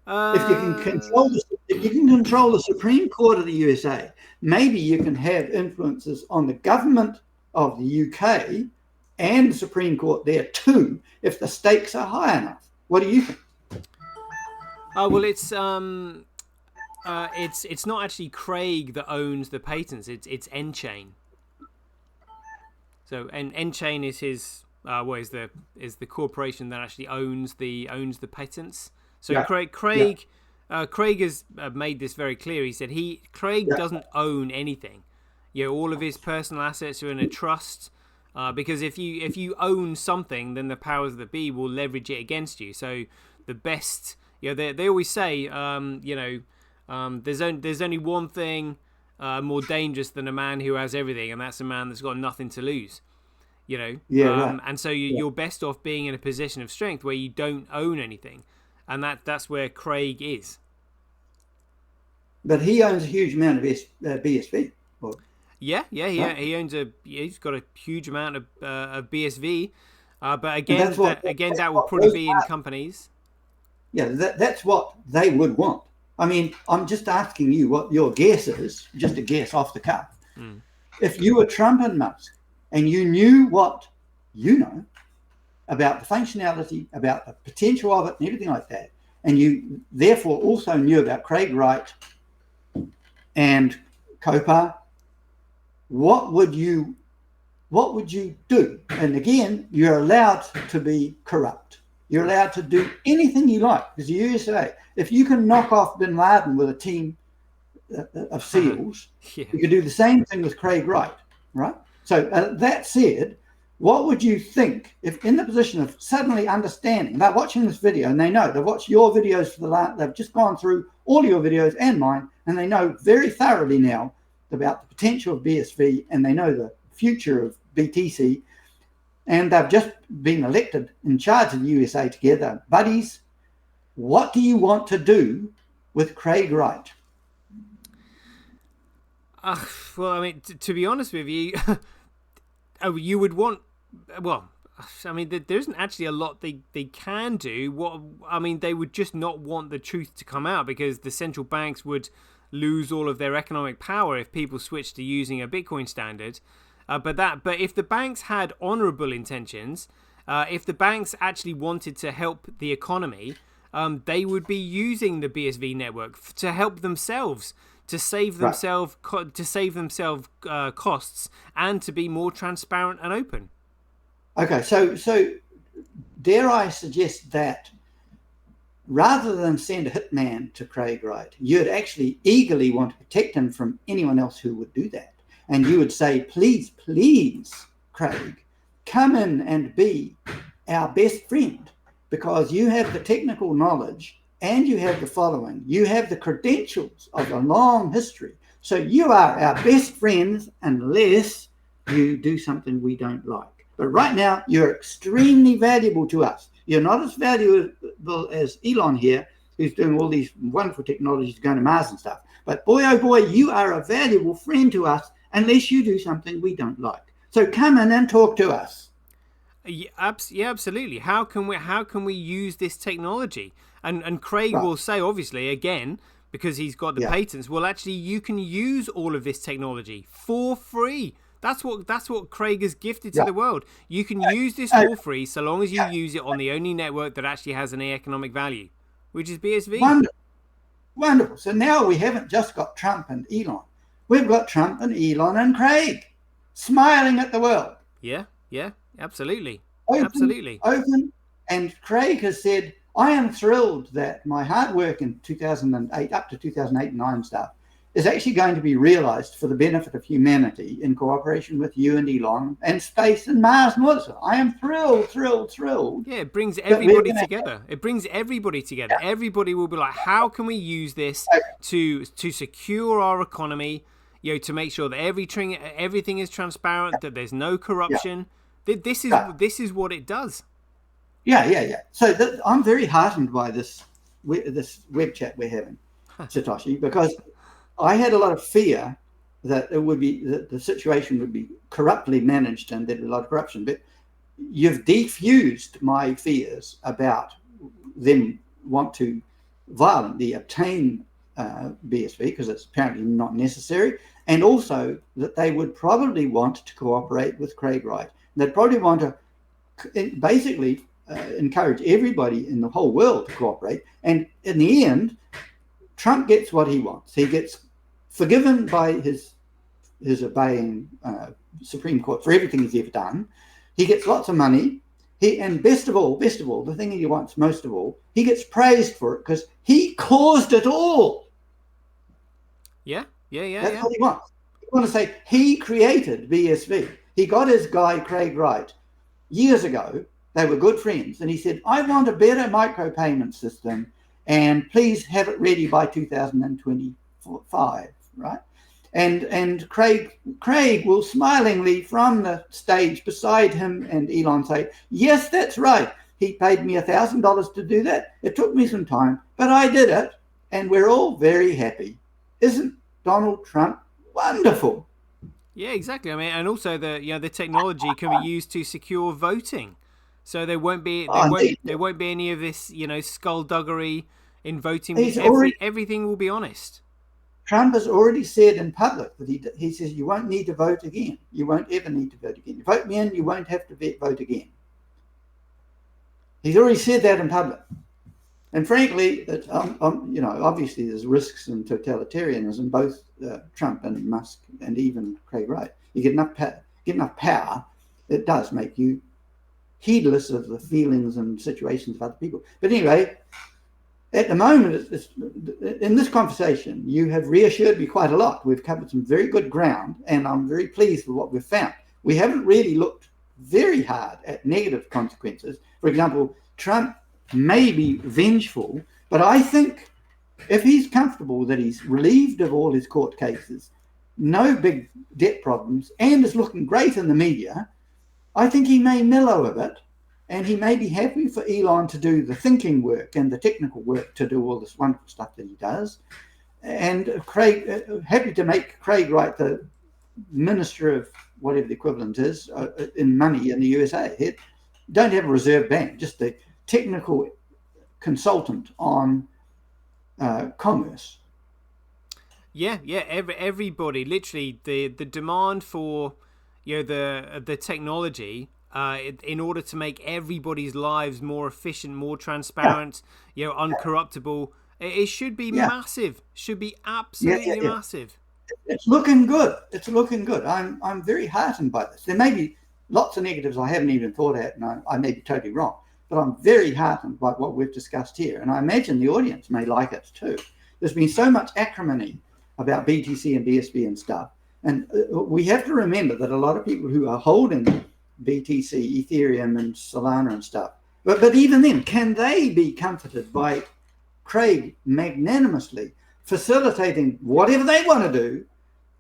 If you can control the Supreme Court of the USA, maybe you can have influences on the government of the UK and the Supreme Court there too, if the stakes are high enough. What do you think? Oh well, it's not actually Craig that owns the patents. It's Enchain. So Enchain is his is the corporation that actually owns the patents. So Yeah. Craig has made this very clear. He said Craig Yeah. doesn't own anything. All of his personal assets are in a trust. Because if you own something, then the powers that be will leverage it against you. So the best, they always say, there's only one thing more dangerous than a man who has everything, and that's a man that's got nothing to lose. Right. And so you're best off being in a position of strength where you don't own anything, and that's where Craig is. But he owns a huge amount of BSV. Yeah. He owns he's got a huge amount of BSV, but again, that will probably be in companies. Yeah, that's what they would want. I mean, I'm just asking you what your guess is, just a guess off the cuff. If you were Trump and Musk and you knew what you know about the functionality, about the potential of it and everything like that, and you therefore also knew about Craig Wright and Copar, what would you do? And again, you're allowed to be corrupt. You're allowed to do anything you like, because the USA, if you can knock off bin Laden with a team of SEALs, you could do the same thing with Craig Wright, right? So that said, what would you think if in the position of suddenly understanding, they're watching this video and they know, they've watched your videos they've just gone through all your videos and mine, and they know very thoroughly now about the potential of BSV, and they know the future of BTC, and they've just been elected in charge of the USA together. Buddies, what do you want to do with Craig Wright? Well, I mean, to be honest with you, you would want... Well, I mean, there isn't actually a lot they can do. They would just not want the truth to come out, because the central banks would lose all of their economic power if people switch to using a Bitcoin standard. But if the banks had honorable intentions, if the banks actually wanted to help the economy, they would be using the BSV network to help themselves, to save themselves costs, and to be more transparent and open. Okay, so dare I suggest that rather than send a hitman to Craig Wright, you'd actually eagerly want to protect him from anyone else who would do that. And you would say, please, Craig, come in and be our best friend, because you have the technical knowledge and you have the following. You have the credentials of a long history. So you are our best friends unless you do something we don't like. But right now, you're extremely valuable to us. You're not as valuable as Elon here, who's doing all these wonderful technologies going to Mars and stuff. But boy, oh boy, you are a valuable friend to us unless you do something we don't like. So come in and talk to us. Yeah, absolutely. How can we use this technology? And Craig will say, obviously, again, because he's got the patents, well, actually, you can use all of this technology for free. That's what Craig has gifted to the world. You can use this for free so long as you use it on the only network that actually has any economic value, which is BSV. Wonderful. So now we haven't just got Trump and Elon. We've got Trump and Elon and Craig smiling at the world. Yeah, absolutely. Open. And Craig has said, I am thrilled that my hard work in 2008, up to 2008 and 9 stuff, is actually going to be realized for the benefit of humanity in cooperation with you and Elon and space and Mars and all this. I am thrilled. Yeah, it brings everybody together. Yeah. Everybody will be like, how can we use this to secure our economy, to make sure that everything is transparent, that there's no corruption. This is what it does. Yeah. So I'm very heartened by this web chat we're having, Satoshi, because I had a lot of fear that the situation would be corruptly managed and there'd be a lot of corruption. But you've defused my fears about them want to violently obtain BSV because it's apparently not necessary, and also that they would probably want to cooperate with Craig Wright. They'd probably want to basically encourage everybody in the whole world to cooperate. And in the end, Trump gets what he wants. He gets forgiven by his obeying Supreme Court for everything he's ever done. He gets lots of money. And best of all, the thing he wants most of all, he gets praised for it because he caused it all. That's what he wants. You want to say he created BSV. He got his guy Craig Wright years ago. They were good friends, and he said, "I want a better micropayment system, and please have it ready by 2025." Right? And Craig will smilingly from the stage beside him and Elon say, "Yes, that's right. He paid me $1,000 to do that. It took me some time, but I did it, and we're all very happy." Isn't Donald Trump wonderful? Yeah, exactly. I mean, and also the technology can be used to secure voting, so there won't be any of this skullduggery in voting. Everything will be honest. Trump has already said in public that he says you won't need to vote again. You won't ever need to vote again. You vote me in, you won't have to vote again. He's already said that in public. And frankly, obviously there's risks in totalitarianism, both Trump and Musk and even Craig Wright. You get enough power, it does make you heedless of the feelings and situations of other people. But anyway, at the moment, in this conversation, you have reassured me quite a lot. We've covered some very good ground, and I'm very pleased with what we've found. We haven't really looked very hard at negative consequences. For example, Trump may be vengeful, but I think if he's comfortable that he's relieved of all his court cases, no big debt problems, and is looking great in the media, I think he may mellow a bit. And he may be happy for Elon to do the thinking work and the technical work to do all this wonderful stuff that he does. And Craig, happy to make Craig Wright the minister of whatever the equivalent is in money in the USA. He don't have a reserve bank, just the technical consultant on commerce. Everybody, literally the demand for the technology. In order to make everybody's lives more efficient, more transparent, uncorruptible, it should be massive. Should be absolutely massive. It's looking good. I'm very heartened by this. There may be lots of negatives I haven't even thought at, and I may be totally wrong, but I'm very heartened by what we've discussed here, and I imagine the audience may like it too. There's been so much acrimony about BTC and BSV and stuff, and we have to remember that a lot of people who are holding BTC, Ethereum, and Solana and stuff. But even then, can they be comforted by Craig magnanimously facilitating whatever they want to do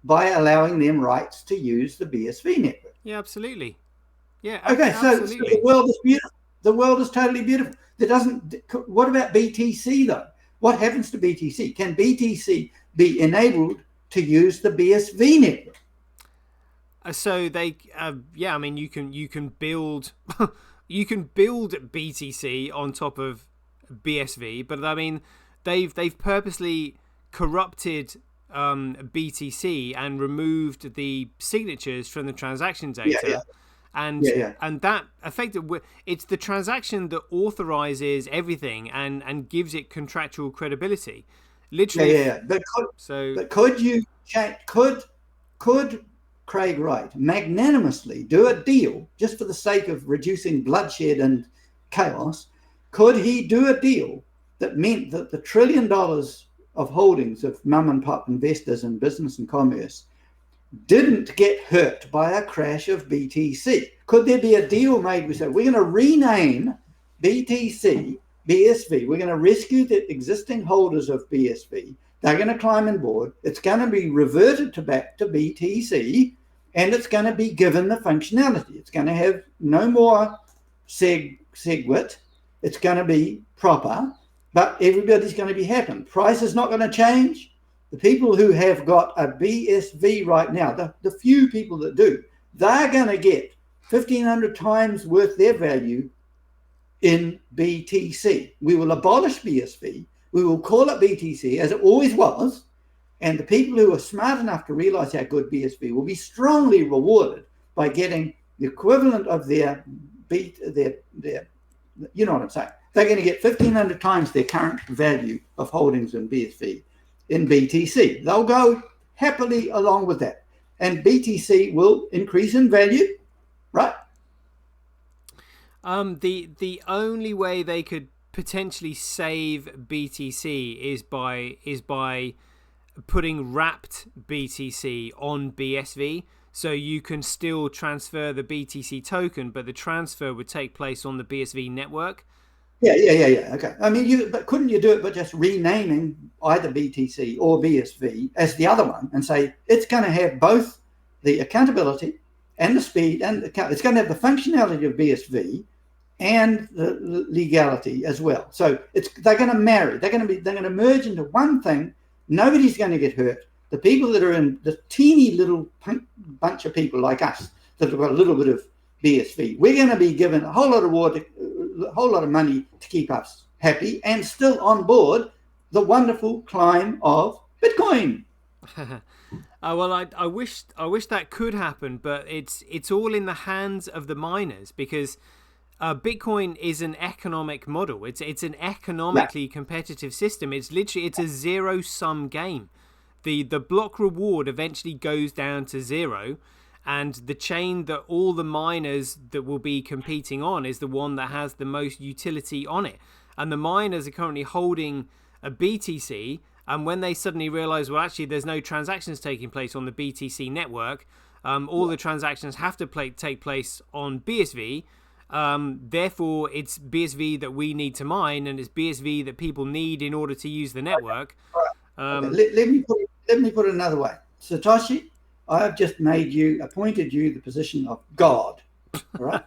by allowing them rights to use the BSV network? Yeah, absolutely. Yeah. Okay, absolutely. So the world is beautiful. The world is totally beautiful. What about BTC though? What happens to BTC? Can BTC be enabled to use the BSV network? So they, I mean, you can build, BTC on top of BSV, but I mean, they've purposely corrupted BTC and removed the signatures from the transaction data, and that effectively, it's the transaction that authorizes everything and gives it contractual credibility. Literally, But could you could Craig Wright magnanimously do a deal just for the sake of reducing bloodshed and chaos? Could he do a deal that meant that the $1 trillion of holdings of mum and pop investors in business and commerce didn't get hurt by a crash of BTC? Could there be a deal made? We say, we're going to rename BTC BSV. We're going to rescue the existing holders of BSV. They're going to climb on board. It's going to be reverted back to BTC, and it's going to be given the functionality. It's going to have no more SegWit. It's going to be proper, but everybody's going to be happy. Price is not going to change. The people who have got a BSV right now, the few people that do, they're going to get 1,500 times worth their value in BTC. We will abolish BSV. We will call it BTC as it always was, and the people who are smart enough to realize how good BSV will be strongly rewarded by getting the equivalent of their You know what I'm saying? They're going to get 1,500 times their current value of holdings in BSV in BTC. They'll go happily along with that. And BTC will increase in value, right? The only way they could potentially save BTC is by putting wrapped BTC on BSV, so you can still transfer the BTC token, but the transfer would take place on the BSV network. Yeah. Okay. I mean, but couldn't you do it by just renaming either BTC or BSV as the other one and say it's going to have both the accountability and the speed, and it's going to have the functionality of BSV and the legality as well. So they're going to marry. They're going to merge into one thing. Nobody's going to get hurt. The people that are in the teeny little bunch of people like us that have got a little bit of BSV, we're going to be given a whole lot of water, a whole lot of money to keep us happy and still on board the wonderful climb of Bitcoin. Well, I wish that could happen, but it's all in the hands of the miners, because Bitcoin is an economic model. It's an economically competitive system. It's a zero-sum game. The block reward eventually goes down to zero, and the chain that all the miners that will be competing on is the one that has the most utility on it. And the miners are currently holding a BTC, and when they suddenly realize, well, actually there's no transactions taking place on the BTC network, all the transactions have to take place on BSV. Therefore, it's BSV that we need to mine, and it's BSV that people need in order to use the network. Let me put it another way. Satoshi, I have just appointed you the position of God. All right.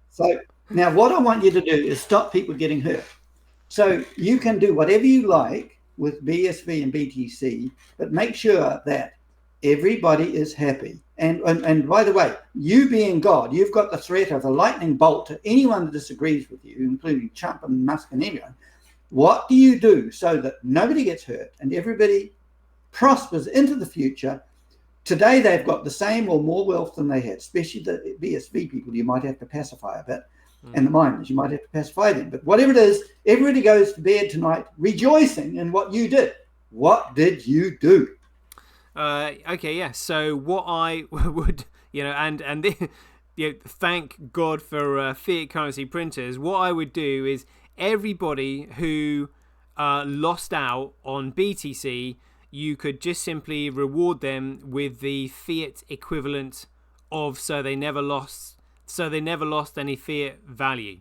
So now what I want you to do is stop people getting hurt. So you can do whatever you like with BSV and BTC, but make sure that everybody is happy. And by the way, you being God, you've got the threat of a lightning bolt to anyone that disagrees with you, including Trump and Musk and everyone. What do you do so that nobody gets hurt and everybody prospers into the future? Today, they've got the same or more wealth than they had, especially the BSV people. You might have to pacify a bit. And the miners, you might have to pacify them. But whatever it is, everybody goes to bed tonight rejoicing in what you did. What did you do? Okay, yeah. So what I would, thank God for fiat currency printers. What I would do is everybody who lost out on BTC, you could just simply reward them with the fiat equivalent of, so they never lost any fiat value.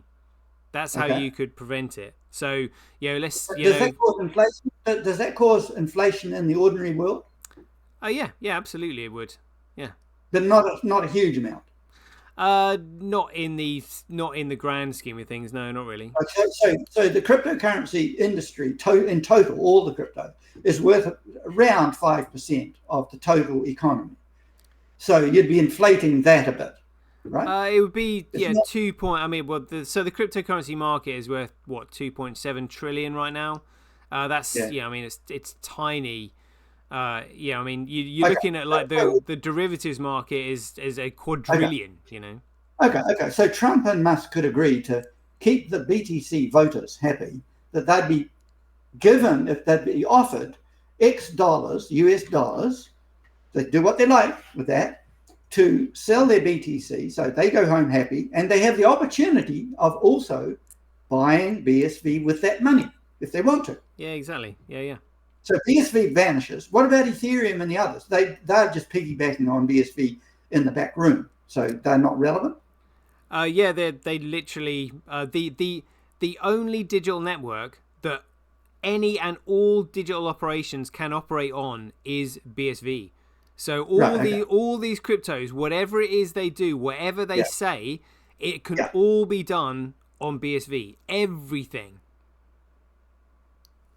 That's how you could prevent it. So, does that cause inflation? Does that cause inflation in the ordinary world? Oh yeah, absolutely it would. Yeah. But not a huge amount. Not in the grand scheme of things. No, not really. So the cryptocurrency industry in total, all the crypto, is worth around 5% of the total economy. So you'd be inflating that a bit, right? It would be 2 point. I mean, so the cryptocurrency market is worth what, 2.7 trillion right now. That's I mean, it's tiny. I mean, you're looking at like the derivatives market is a quadrillion. Okay. So Trump and Musk could agree to keep the BTC voters happy, that they'd be given, if they'd be offered X dollars, US dollars, they do what they like with that, to sell their BTC, so they go home happy, and they have the opportunity of also buying BSV with that money if they want to. Yeah, exactly. Yeah. So BSV vanishes. What about Ethereum and the others? They're just piggybacking on BSV in the back room, so they're not relevant. They literally the only digital network that any and all digital operations can operate on is BSV. So all these cryptos, whatever it is they do, whatever they say, it can all be done on BSV. Everything.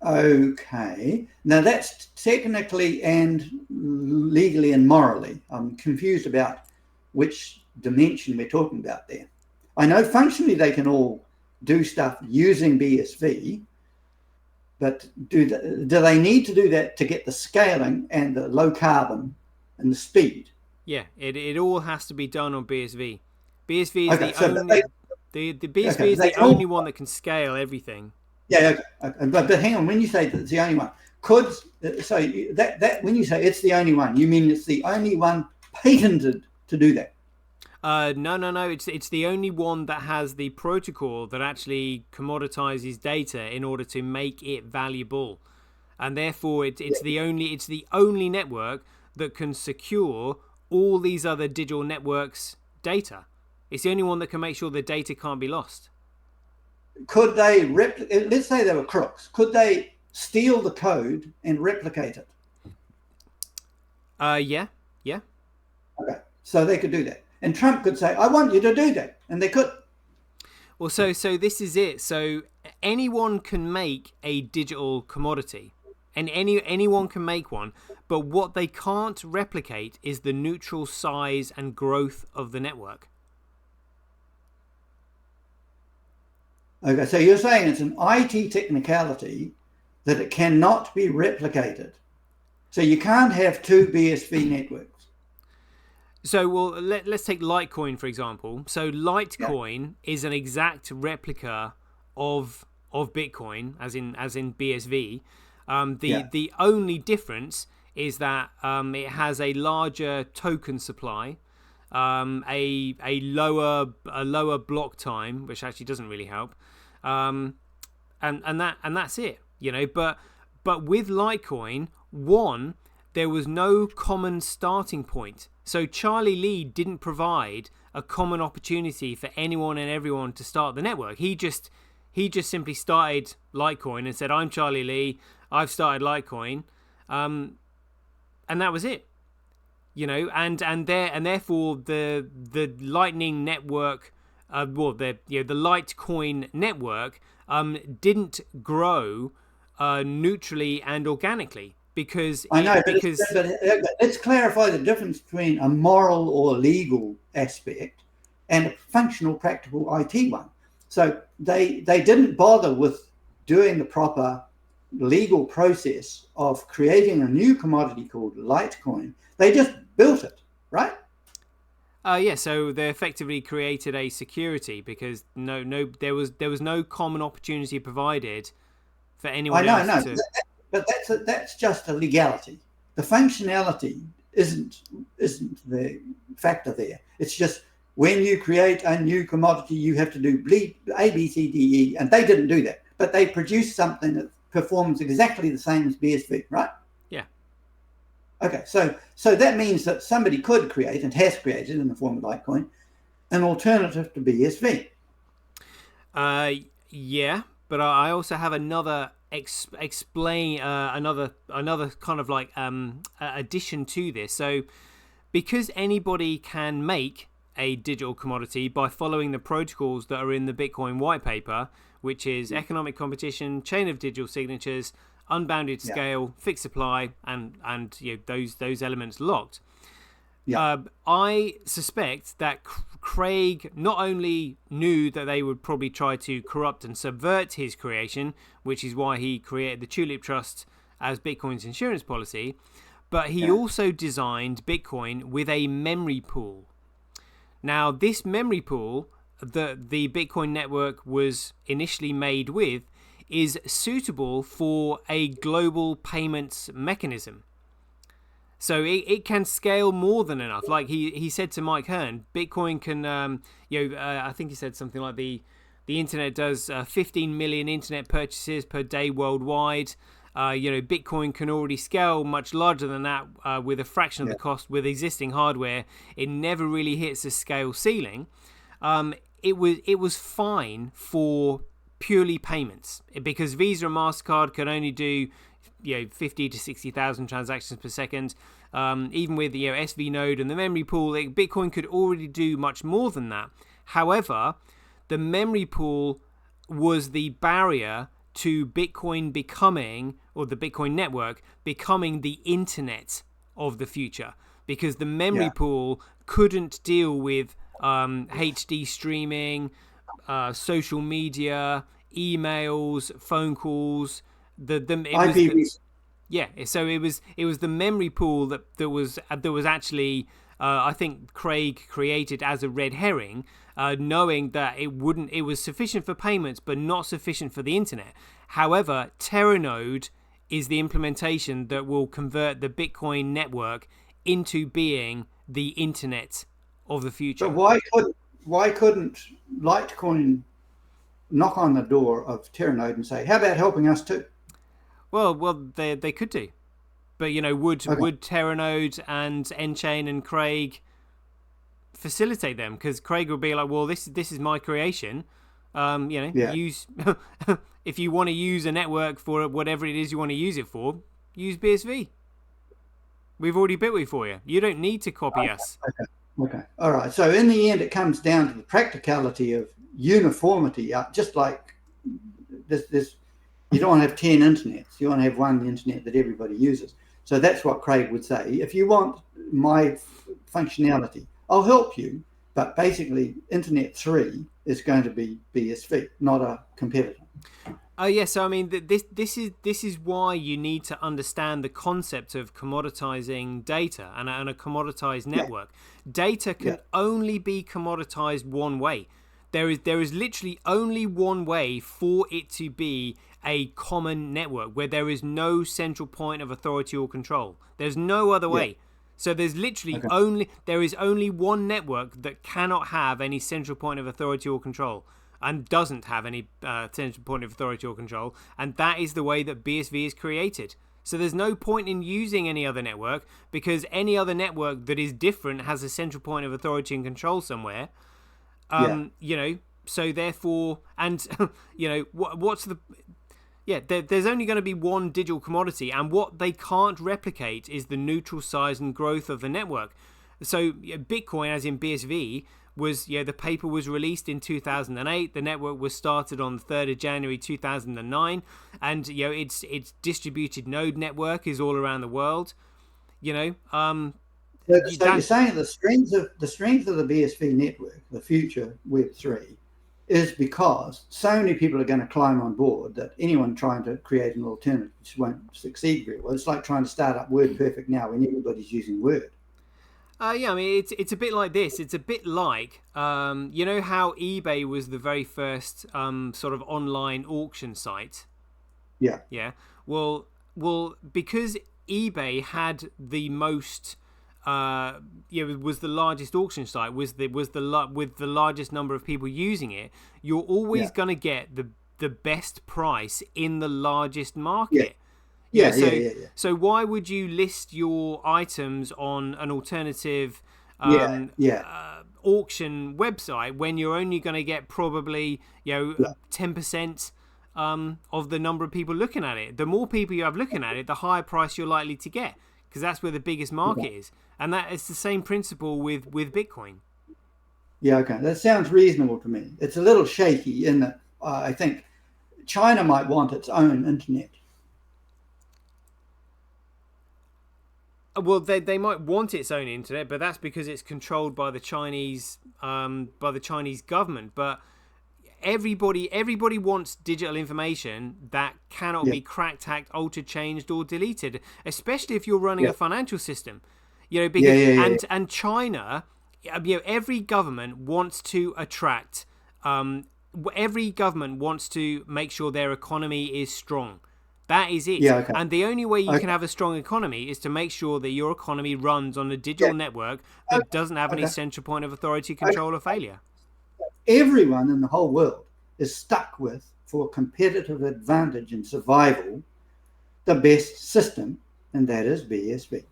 Okay. Now that's technically and legally and morally. I'm confused about which dimension we're talking about there. I know functionally they can all do stuff using BSV, but do they need to do that to get the scaling and the low carbon and the speed? Yeah, it all has to be done on BSV. BSV is the only... The BSV Okay, is the only one that can scale everything. Yeah, okay. But hang on. When you say that it's the only one, that when you say it's the only one, you mean it's the only one patented to do that? No. It's the only one that has the protocol that actually commoditizes data in order to make it valuable, and therefore it's the only network that can secure all these other digital networks' data. It's the only one that can make sure the data can't be lost. Could they let's say they were crooks? Could they steal the code and replicate it? Yeah. Okay, so they could do that, and Trump could say, "I want you to do that," and they could. Well, so this is it. So anyone can make a digital commodity, and anyone can make one, but what they can't replicate is the neutral size and growth of the network. Okay, so you're saying it's an IT technicality that it cannot be replicated. So you can't have two BSV networks. So, well, let's take Litecoin, for example. So Litecoin is an exact replica of Bitcoin, as in BSV. The only difference is that it has a larger token supply, a lower block time, which actually doesn't really help, and that's it, you know. But with Litecoin, there was no common starting point. So Charlie Lee didn't provide a common opportunity for anyone and everyone to start the network. He just simply started Litecoin and said, "I'm Charlie Lee. I've started Litecoin," and that was it. You know, and therefore the Lightning network, the Litecoin network, didn't grow neutrally and organically. Because I know, but let's clarify the difference between a moral or legal aspect and a functional, practical IT one. So they didn't bother with doing the proper legal process of creating a new commodity called Litecoin. They just built it, right? Yeah. So they effectively created a security because there was no common opportunity provided for anyone else to. But that's just a legality. The functionality isn't the factor there. It's just when you create a new commodity, you have to do A, B, C, D, E, and they didn't do that. But they produced something that performs exactly the same as BSV, right? Yeah. Okay, so that means that somebody could create and has created in the form of Litecoin an alternative to BSV. Yeah, but I also have another explain another kind of like addition to this. So because anybody can make a digital commodity by following the protocols that are in the Bitcoin white paper, which is economic competition, chain of digital signatures, unbounded scale, fixed supply, and those elements locked. I suspect that Craig not only knew that they would probably try to corrupt and subvert his creation, which is why he created the Tulip Trust as Bitcoin's insurance policy, but he also designed Bitcoin with a memory pool. Now, this memory pool that the Bitcoin network was initially made with is suitable for a global payments mechanism. So it can scale more than enough. Like he said to Mike Hearn, Bitcoin can, I think he said something like the internet does 15 million internet purchases per day worldwide. Bitcoin can already scale much larger than that with a fraction of the cost with existing hardware. It never really hits a scale ceiling. It was fine for purely payments because Visa and MasterCard can only do 50 to 60,000 transactions per second. Even with the SV node and the memory pool, Bitcoin could already do much more than that. However, the memory pool was the barrier to Bitcoin becoming, or the Bitcoin network becoming, the internet of the future, because the memory pool couldn't deal with HD streaming, social media, emails, phone calls. So it was the memory pool that was actually I think Craig created as a red herring, knowing that it was sufficient for payments but not sufficient for the internet. However, Teranode is the implementation that will convert the Bitcoin network into being the internet of the future. But why couldn't Litecoin knock on the door of Teranode and say, how about helping us too? Well, they could do. But, would Teranode and Enchain and Craig facilitate them? Because Craig would be like, well, this is my creation. Use if you want to use a network for whatever it is you want to use it for, use BSV. We've already built it for you. You don't need to copy us. Okay. All right. So in the end, it comes down to the practicality of uniformity. Just like this, you don't want to have 10 internets. You want to have one internet that everybody uses. So that's what Craig would say. If you want my functionality, I'll help you. But basically, Internet 3 is going to be BSV, not a competitor. Yes. So I mean, this is why you need to understand the concept of commoditizing data and a commoditized network. Data can only be commoditized one way. There is literally only one way for it to be a common network where there is no central point of authority or control. There's no other way. So there's literally only one network that cannot have any central point of authority or control, and doesn't have any central point of authority or control, and that is the way that BSV is created. So there's no point in using any other network, because any other network that is different has a central point of authority and control somewhere. So therefore, and what's the there's only going to be one digital commodity, and what they can't replicate is the neutral size and growth of the network. So Bitcoin, as in BSV, was the paper was released in 2008. The network was started on the 3rd of January 2009, and its distributed node network is all around the world. So you're saying the strength of the BSV network, the future Web 3, is because so many people are going to climb on board that anyone trying to create an alternative just won't succeed very well. It's like trying to start up WordPerfect now when everybody's using Word. I mean, it's a bit like this. It's a bit like, how eBay was the very first sort of online auction site. Yeah. Yeah. Well, because eBay had the most, was the largest auction site, with the largest number of people using it. You're always going to get the best price in the largest market. So why would you list your items on an alternative auction website when you're only going to get probably 10% of the number of people looking at it? The more people you have looking at it, the higher price you're likely to get, because that's where the biggest market is. And that is the same principle with Bitcoin. Yeah, okay. That sounds reasonable to me. It's a little shaky in that I think China might want its own internet. Well, they might want its own internet, but that's because it's controlled by the Chinese government. But everybody wants digital information that cannot be cracked, hacked, altered, changed, or deleted. Especially if you're running a financial system, and China, every government wants to attract. Every government wants to make sure their economy is strong. That is it. And the only way you can have a strong economy is to make sure that your economy runs on a digital network that doesn't have any central point of authority, control, or failure. Everyone in the whole world is stuck with, for competitive advantage and survival, the best system, and that is BSV.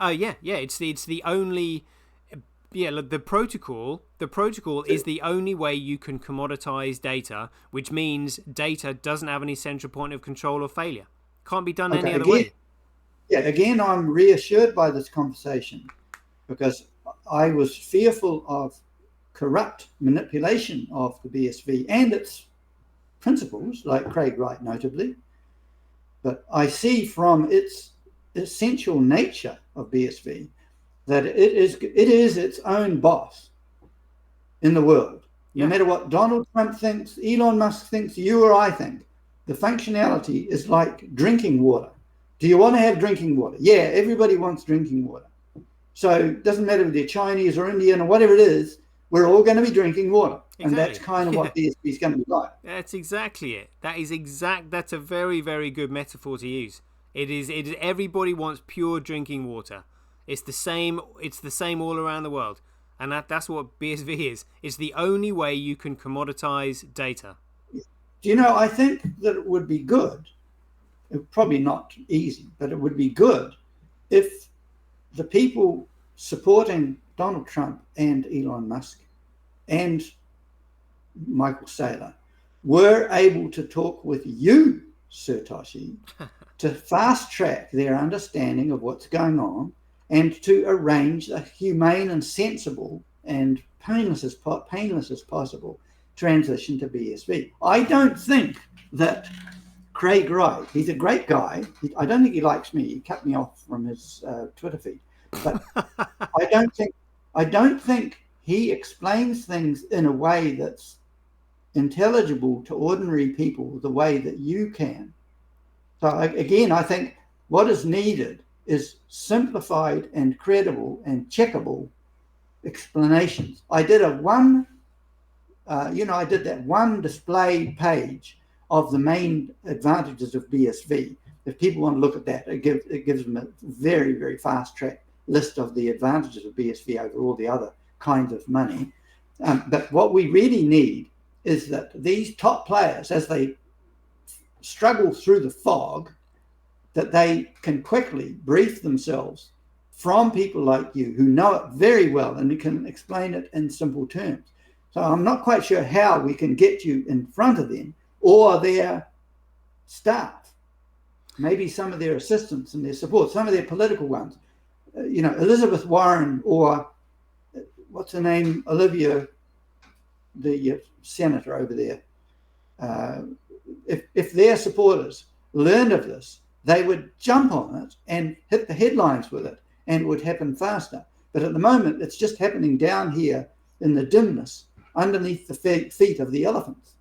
It's the only. The protocol is the only way you can commoditize data, which means data doesn't have any central point of control or failure. Can't be done any other way. Yeah, again, I'm reassured by this conversation, because I was fearful of corrupt manipulation of the BSV and its principles, like Craig Wright notably. But I see from its essential nature of BSV that it is its own boss in the world. No matter what Donald Trump thinks, Elon Musk thinks, you or I think, the functionality is like drinking water. Do you want to have drinking water? Yeah, everybody wants drinking water. So it doesn't matter if they're Chinese or Indian or whatever it is, we're all going to be drinking water. Exactly. And that's kind of what BSV is going to be like. That's exactly it. That's a very, very good metaphor to use. It is everybody wants pure drinking water. It's the same all around the world. And that's what BSV is. It's the only way you can commoditize data. Do you know, I think that it would be good, probably not easy, but it would be good if the people supporting Donald Trump and Elon Musk and Michael Saylor were able to talk with you, SirToshi, to fast track their understanding of what's going on and to arrange a humane and sensible and painless as possible transition to BSV. I don't think that Craig Wright, he's a great guy. I don't think he likes me. He cut me off from his Twitter feed. But I don't think he explains things in a way that's intelligible to ordinary people the way that you can. So again, I think what is needed is simplified and credible and checkable explanations. I did that one display page of the main advantages of BSV. If people want to look at that, it gives them a very, very fast track list of the advantages of BSV over all the other kinds of money. But what we really need is that these top players, as they struggle through the fog, that they can quickly brief themselves from people like you who know it very well and who can explain it in simple terms. So I'm not quite sure how we can get you in front of them or their staff, maybe some of their assistants and their support, some of their political ones. Elizabeth Warren or what's her name, Olivia, the senator over there. If their supporters learned of this, they would jump on it and hit the headlines with it, and it would happen faster. But at the moment, it's just happening down here in the dimness, underneath the feet of the elephants.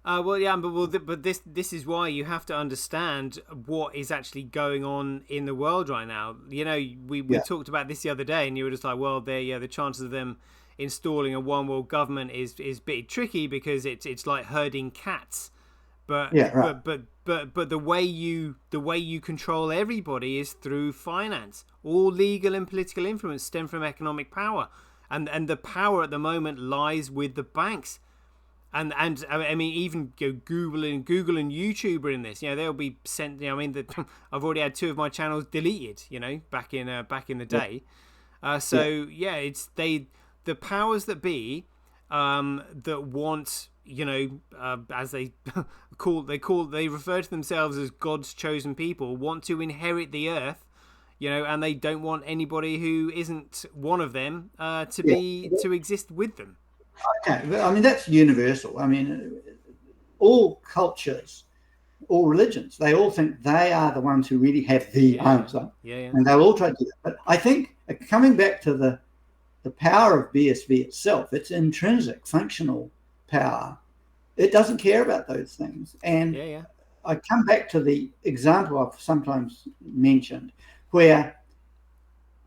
But this is why you have to understand what is actually going on in the world right now. We talked about this the other day, and you were just like, well, the chances of them installing a one world government is a bit tricky because it's like herding cats. But the way you control everybody is through finance. All legal and political influence stem from economic power, and the power at the moment lies with the banks. And I mean, even Google and YouTube are in this. They'll be sent. I've already had 2 of my channels deleted. Back in the day. It's the powers that be that want. As they they refer to themselves as God's chosen people, want to inherit the earth. And they don't want anybody who isn't one of them to exist with them. Okay, I mean, that's universal. I mean, all cultures, all religions, they all think they are the ones who really have the answer. And they'll all try to do that. But I think coming back to the power of BSV itself, its intrinsic functional power, it doesn't care about those things. And I come back to the example I've sometimes mentioned, where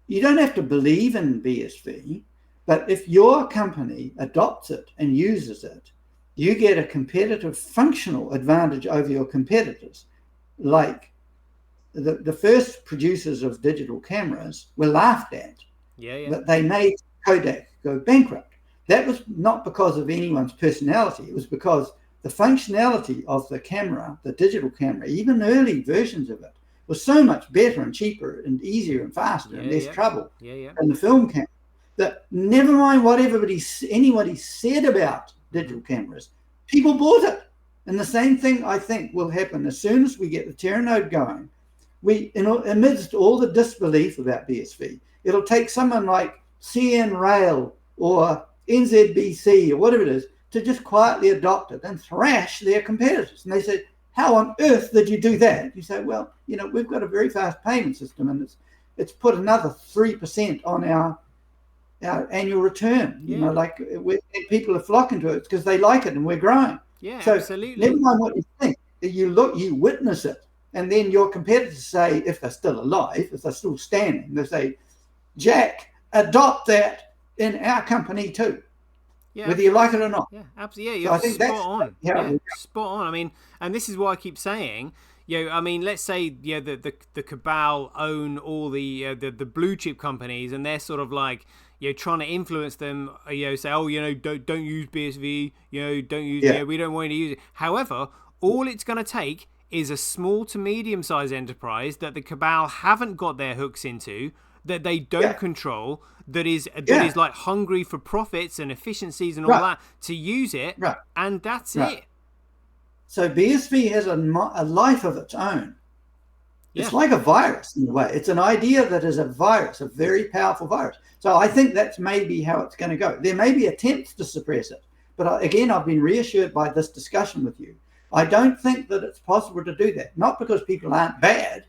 you don't have to believe in BSV, but if your company adopts it and uses it, you get a competitive functional advantage over your competitors. Like the first producers of digital cameras were laughed at. That they made Kodak go bankrupt. That was not because of anyone's personality. It was because the functionality of the camera, the digital camera, even early versions of it, was so much better and cheaper and easier and faster and less trouble than the film camera. That never mind what anybody said about digital cameras, people bought it. And the same thing, I think, will happen as soon as we get the Teranode going. Amidst all the disbelief about BSV, it'll take someone like CN Rail or NZBC or whatever it is to just quietly adopt it and thrash their competitors. And they say, how on earth did you do that? You say, well, we've got a very fast payment system, and it's put another 3% on our annual return. People are flocking to it because they like it and we're growing. So absolutely. Never mind what you think. You witness it, and then your competitors say, if they're still alive, if they're still standing, they say, Jack, adopt that in our company too, whether you like it or not. Yeah, absolutely. Yeah, So I think spot on. yeah, spot on. I mean, and this is what I keep saying. I mean, let's say the cabal own all the blue chip companies, and they're sort of like trying to influence them. Say, oh, don't use BSV. Don't use. We don't want you to use it. However, all it's going to take is a small to medium sized enterprise that the cabal haven't got their hooks into, that they don't control, that is like hungry for profits and efficiencies and all that, to use it, and that's it. So BSV has a life of its own. It's like a virus in a way. It's an idea that is a virus, a very powerful virus. So I think that's maybe how it's going to go. There may be attempts to suppress it, but again, I've been reassured by this discussion with you. I don't think that it's possible to do that. Not because people aren't bad.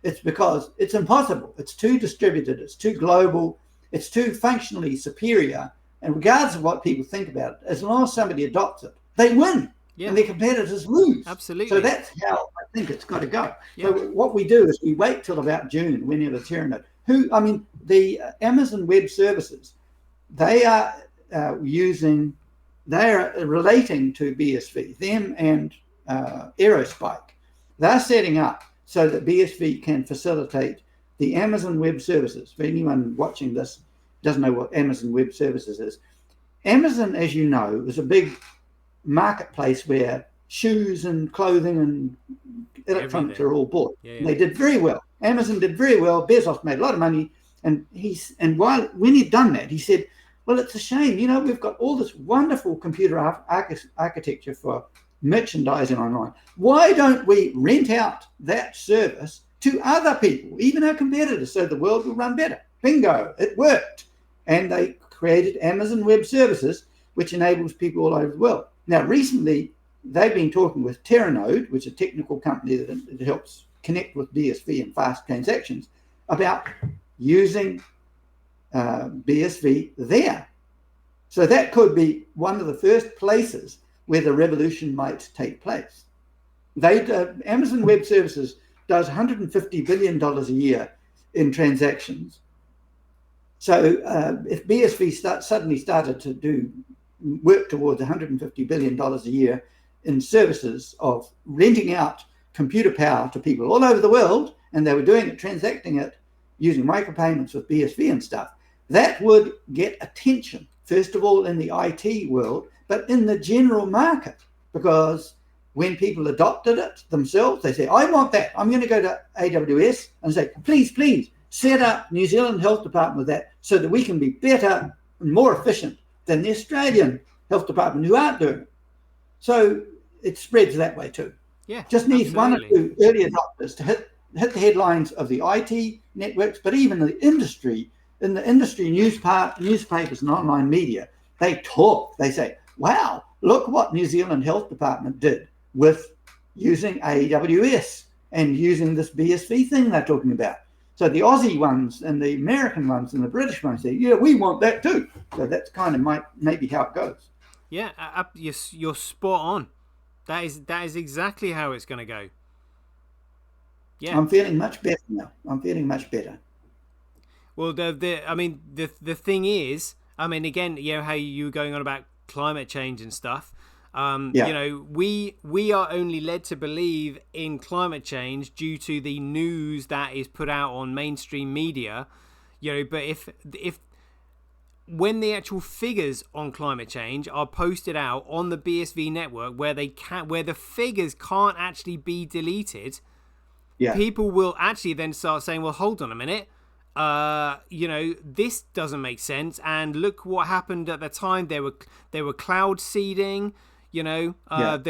It's because it's impossible. It's too distributed. It's too global. It's too functionally superior. And regardless of what people think about it, as long as somebody adopts it, they win. And their competitors lose. Absolutely. So that's how I think it's got to go. So what we do is we wait till about June, whenever Teranode, the Amazon Web Services, they are relating to BSV, them and Aerospike. They're setting up so that BSV can facilitate the Amazon Web Services. For anyone watching this doesn't know what Amazon Web Services is. Amazon, as you know, is a big marketplace where shoes and clothing and electronics are all bought. They did very well. Amazon did very well. Bezos made a lot of money, and when he'd done that, he said, well, it's a shame, we've got all this wonderful computer architecture for merchandising online. Why don't we rent out that service to other people, even our competitors, so the world will run better? Bingo, it worked. And they created Amazon Web Services, which enables people all over the world. Now, recently, they've been talking with Teranode, which is a technical company that helps connect with BSV and fast transactions, about using BSV there. So that could be one of the first places where the revolution might take place. Amazon Web Services does $150 billion a year in transactions. So if BSV suddenly started to work towards $150 billion a year in services of renting out computer power to people all over the world, and they were doing it, transacting it using micropayments with BSV and stuff, that would get attention, first of all in the IT world, but in the general market, because when people adopted it themselves, they say, I want that. I'm going to go to AWS and say, please set up New Zealand Health Department with that so that we can be better and more efficient than the Australian Health Department who aren't doing it. So it spreads that way too. Just needs one or two early adopters to hit the headlines of the IT networks, but even the industry, in the industry newspapers and online media, they talk. They say, wow, look what New Zealand Health Department did with using AWS and using this BSV thing they're talking about. So the Aussie ones and the American ones and the British ones say, yeah, we want that too. So that's kind of maybe how it goes. Yeah, you're spot on. That is exactly how it's going to go. Yeah, I'm feeling much better now. I'm feeling much better. Well, the thing is, again, how you were going on about climate change and stuff. We are only led to believe in climate change due to the news that is put out on mainstream media. But if when the actual figures on climate change are posted out on the BSV network, where the figures can't actually be deleted, people will actually then start saying, well, hold on a minute. This doesn't make sense, and look what happened at the time. They were cloud seeding. They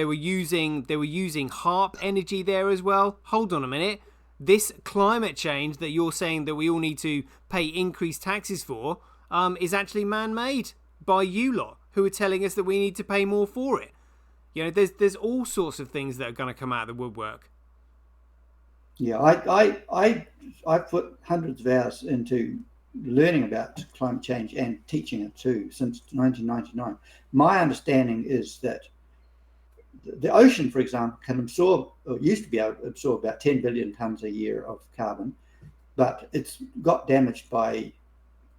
were using HARP energy there as well. Hold on a minute. This climate change that you're saying that we all need to pay increased taxes for is actually man-made by you lot, who are telling us that we need to pay more for it. There's all sorts of things that are going to come out of the woodwork. Yeah, I put hundreds of hours into learning about climate change and teaching it too since 1999. My understanding is that the ocean, for example, can absorb, or used to be able to absorb, about 10 billion tons a year of carbon, but it's got damaged by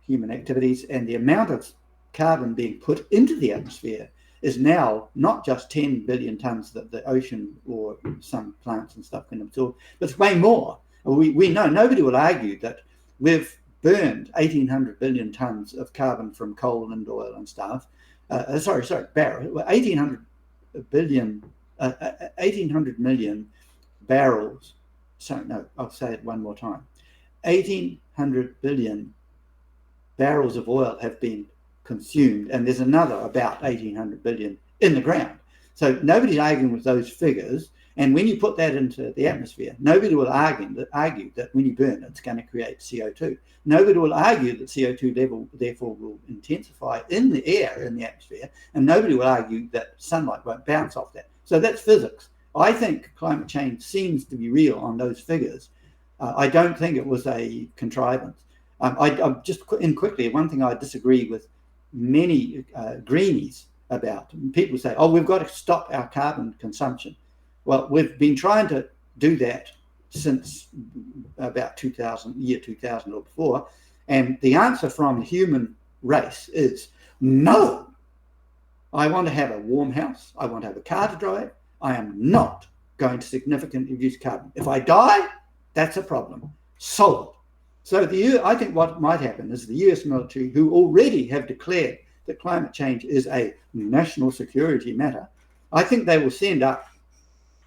human activities, and the amount of carbon being put into the atmosphere is now not just 10 billion tons that the ocean or some plants and stuff can absorb, but it's way more. We know, nobody will argue that we've burned 1,800 billion tons of carbon from coal and oil and stuff. Barrel, 1,800 million barrels. So no, I'll say it one more time. 1,800 billion barrels of oil have been consumed, and there's another about 1,800 billion in the ground. So nobody's arguing with those figures. And when you put that into the atmosphere, nobody will argue that when you burn it, it's going to create CO2. Nobody will argue that CO2 level therefore will intensify in the air, in the atmosphere, and nobody will argue that sunlight won't bounce off that. So that's physics. I think climate change seems to be real on those figures. I don't think it was a contrivance. I just in quickly, one thing I disagree with many greenies about. People say, oh, we've got to stop our carbon consumption. Well, we've been trying to do that since about 2000 or before. And the answer from the human race is no. I want to have a warm house. I want to have a car to drive. I am not going to significantly reduce carbon. If I die, that's a problem. Solve it. So I think what might happen is the US military, who already have declared that climate change is a national security matter, I think they will send up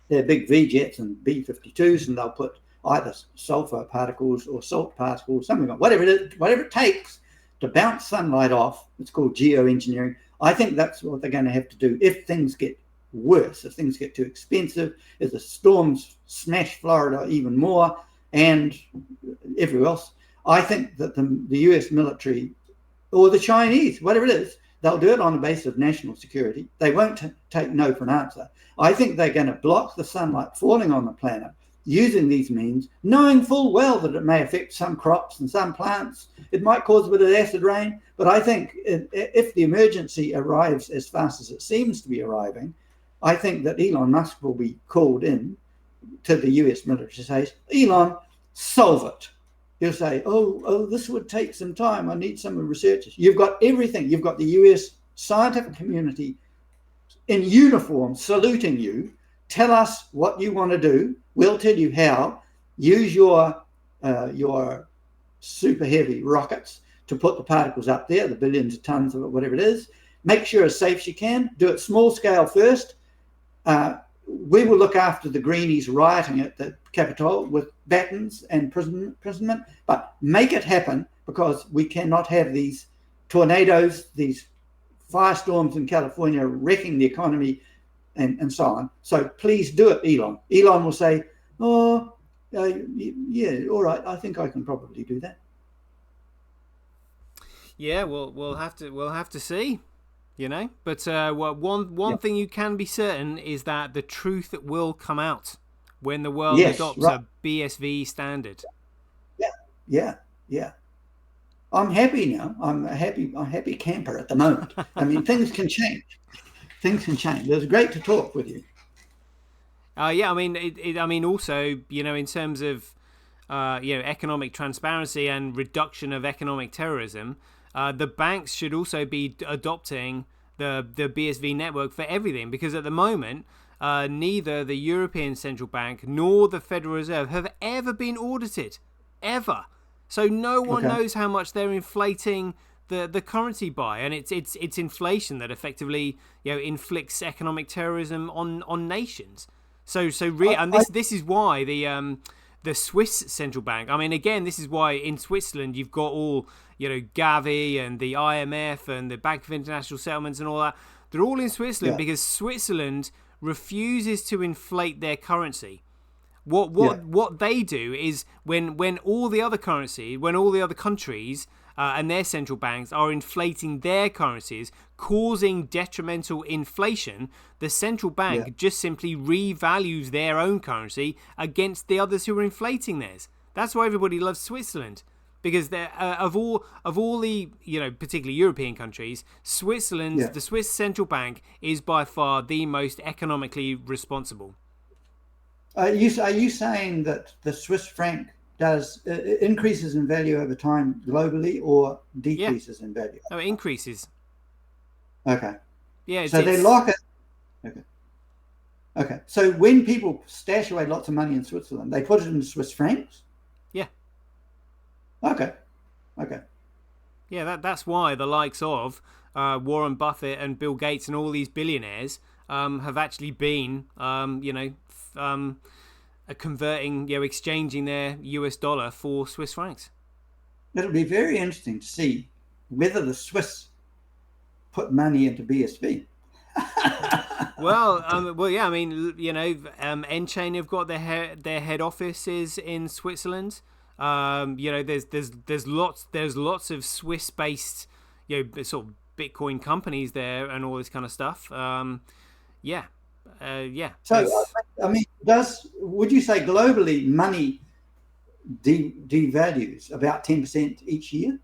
their big V-jets and B-52s, and they'll put either sulfur particles or salt particles, something like whatever it takes to bounce sunlight off. It's called geoengineering. I think that's what they're going to have to do if things get worse, if things get too expensive, if the storms smash Florida even more and everywhere else. I think that the US military or the Chinese, whatever it is, they'll do it on the basis of national security. They won't take no for an answer. I think they're going to block the sunlight falling on the planet using these means, knowing full well that it may affect some crops and some plants. It might cause a bit of acid rain, but I think if the emergency arrives as fast as it seems to be arriving, I think that Elon Musk will be called in to the US military to say, Elon, solve it. He'll say, oh, this would take some time. I need some researchers. You've got everything. You've got the US scientific community in uniform saluting you. Tell us what you want to do. We'll tell you how. Use your super heavy rockets to put the particles up there, the billions of tons of it, whatever it is. Make sure as safe as you can. Do it small scale first. We will look after the greenies rioting at the Capitol with batons and imprisonment, but make it happen, because we cannot have these tornadoes, these firestorms in California wrecking the economy and so on. So please do it, Elon. Elon will say, yeah, all right, I think I can probably do that. Yeah, we'll have to see. But one thing you can be certain is that the truth will come out when the world adopts a BSV standard. Yeah. I'm happy now. I'm a happy camper at the moment. I mean, things can change. It was great to talk with you. Yeah, I mean, also, in terms of, economic transparency and reduction of economic terrorism, the banks should also be adopting the BSV network for everything, because at the moment, neither the European Central Bank nor the Federal Reserve have ever been audited, ever. So no one knows how much they're inflating the currency by, and it's inflation that effectively inflicts economic terrorism on nations. This is why the Swiss central bank. I mean, again, this is why in Switzerland you've got all Gavi and the IMF and the Bank of International Settlements and all that. They're all in Switzerland because Switzerland refuses to inflate their currency. What they do is when all the other countries and their central banks are inflating their currencies, causing detrimental inflation, the central bank just simply revalues their own currency against the others who are inflating theirs. That's why everybody loves Switzerland, because of all the particularly European countries, the Swiss central bank is by far the most economically responsible. Are you saying that the Swiss franc does increases in value over time globally or decreases in value? No, it increases. Okay. Yeah. So they lock it. Okay. Okay. So when people stash away lots of money in Switzerland, they put it in Swiss francs? Yeah. Okay. Okay. Yeah, that's why the likes of Warren Buffett and Bill Gates and all these billionaires have actually been, converting, exchanging their US dollar for Swiss francs. It'll be very interesting to see whether the Swiss put money into BSV. Well, yeah. I mean, Enchain have got their head offices in Switzerland. There's lots of Swiss-based, sort of Bitcoin companies there and all this kind of stuff. Yeah. So, I mean, would you say globally money devalues about 10% each year?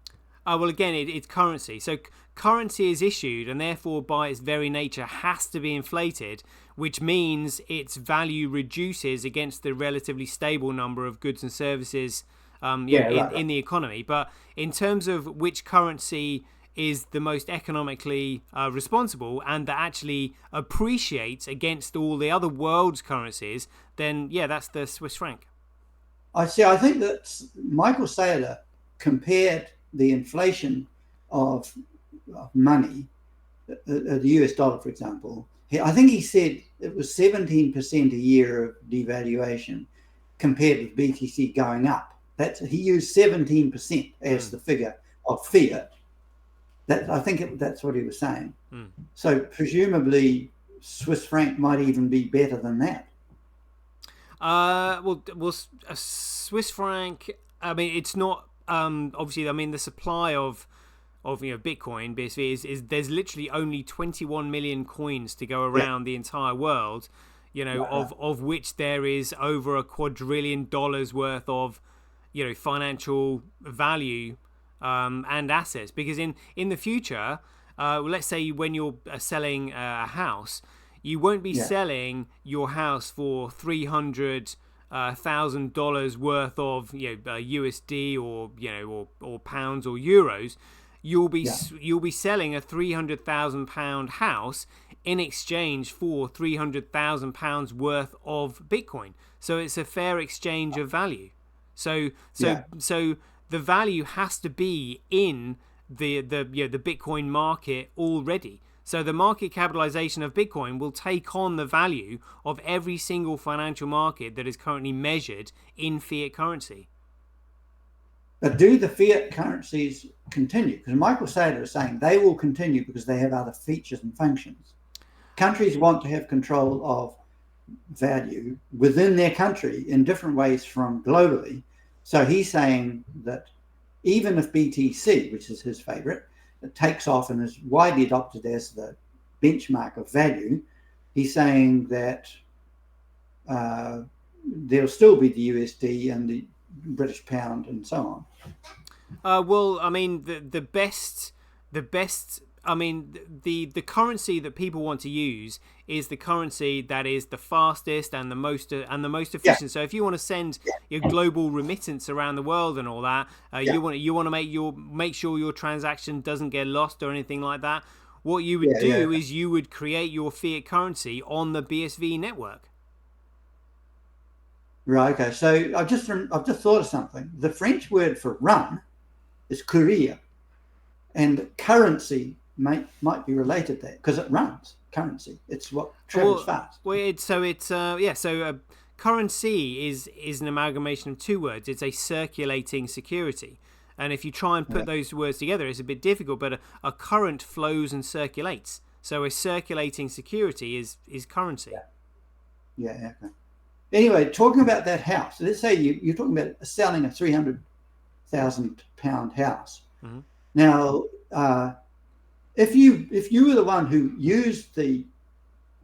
Well, again, it's currency. So currency is issued and therefore by its very nature has to be inflated, which means its value reduces against the relatively stable number of goods and services in the economy. But in terms of which currency is the most economically responsible and that actually appreciates against all the other world's currencies, then that's the Swiss franc. I see. I think that Michael Saylor compared the inflation of money, the US dollar, for example. I think he said it was 17% a year of devaluation compared with BTC going up. He used 17% as the figure of fiat. I think that's what he was saying. So presumably Swiss franc might even be better than that. Well, a Swiss franc. I mean, it's not. Obviously, I mean the supply of Bitcoin BSV is there's literally only 21 million coins to go around the entire world. Of which there is over $2 quadrillion worth of financial value and assets. Because in the future, let's say when you're selling a house, you won't be selling your house for $300,000 worth of USD or pounds or euros. You'll be selling a £300,000 house in exchange for £300,000 worth of Bitcoin. So it's a fair exchange of value. So the value has to be in the Bitcoin market already. So the market capitalization of Bitcoin will take on the value of every single financial market that is currently measured in fiat currency. But do the fiat currencies continue? Because Michael Saylor is saying they will continue because they have other features and functions. Countries want to have control of value within their country in different ways from globally. So he's saying that even if BTC, which is his favorite, it takes off and is widely adopted as the benchmark of value, he's saying that there'll still be the USD and the British pound and so on. Well, I mean, the best. I mean, the currency that people want to use is the currency that is the fastest and the most efficient. Yeah. So if you want to send your global remittance around the world and all that, you want to make sure your transaction doesn't get lost or anything like that. What you would do is you would create your fiat currency on the BSV network. Right. Okay. So I've just thought of something. The French word for run is courir, and currency might be related there because it runs. Currency. It's what travels fast. Currency is an amalgamation of two words. It's a circulating security. And if you try and put those words together, it's a bit difficult, but a current flows and circulates. So a circulating security is currency. Yeah. Okay. Anyway, talking about that house, let's say you're talking about selling a £300,000 house. Mm-hmm. Now, if you were the one who used the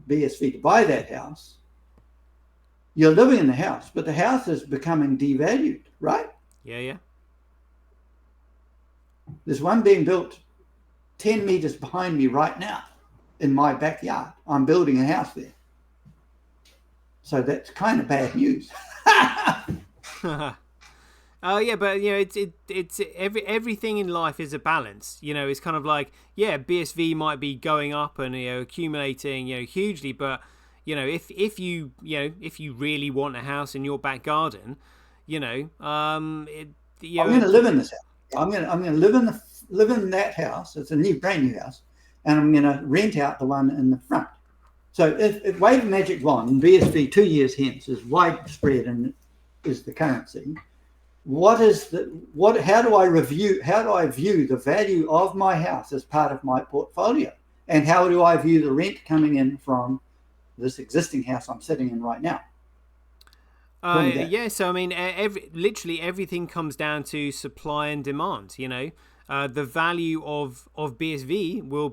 BSV to buy that house, you're living in the house, but the house is becoming devalued, right? Yeah. There's one being built 10 meters behind me right now in my backyard. I'm building a house there. So that's kind of bad news. Yeah, but it's everything in life is a balance. It's kind of like, yeah, BSV might be going up and accumulating hugely, but if you really want a house in your back garden, I'm going to live in this house. I'm going to live in that house. It's a brand new house, and I'm going to rent out the one in the front. So if wave a magic wand and BSV 2 years hence is widespread and is the currency, how do I view the value of my house as part of my portfolio? And how do I view the rent coming in from this existing house I'm sitting in right now? So I mean, literally everything comes down to supply and demand. The value of BSV will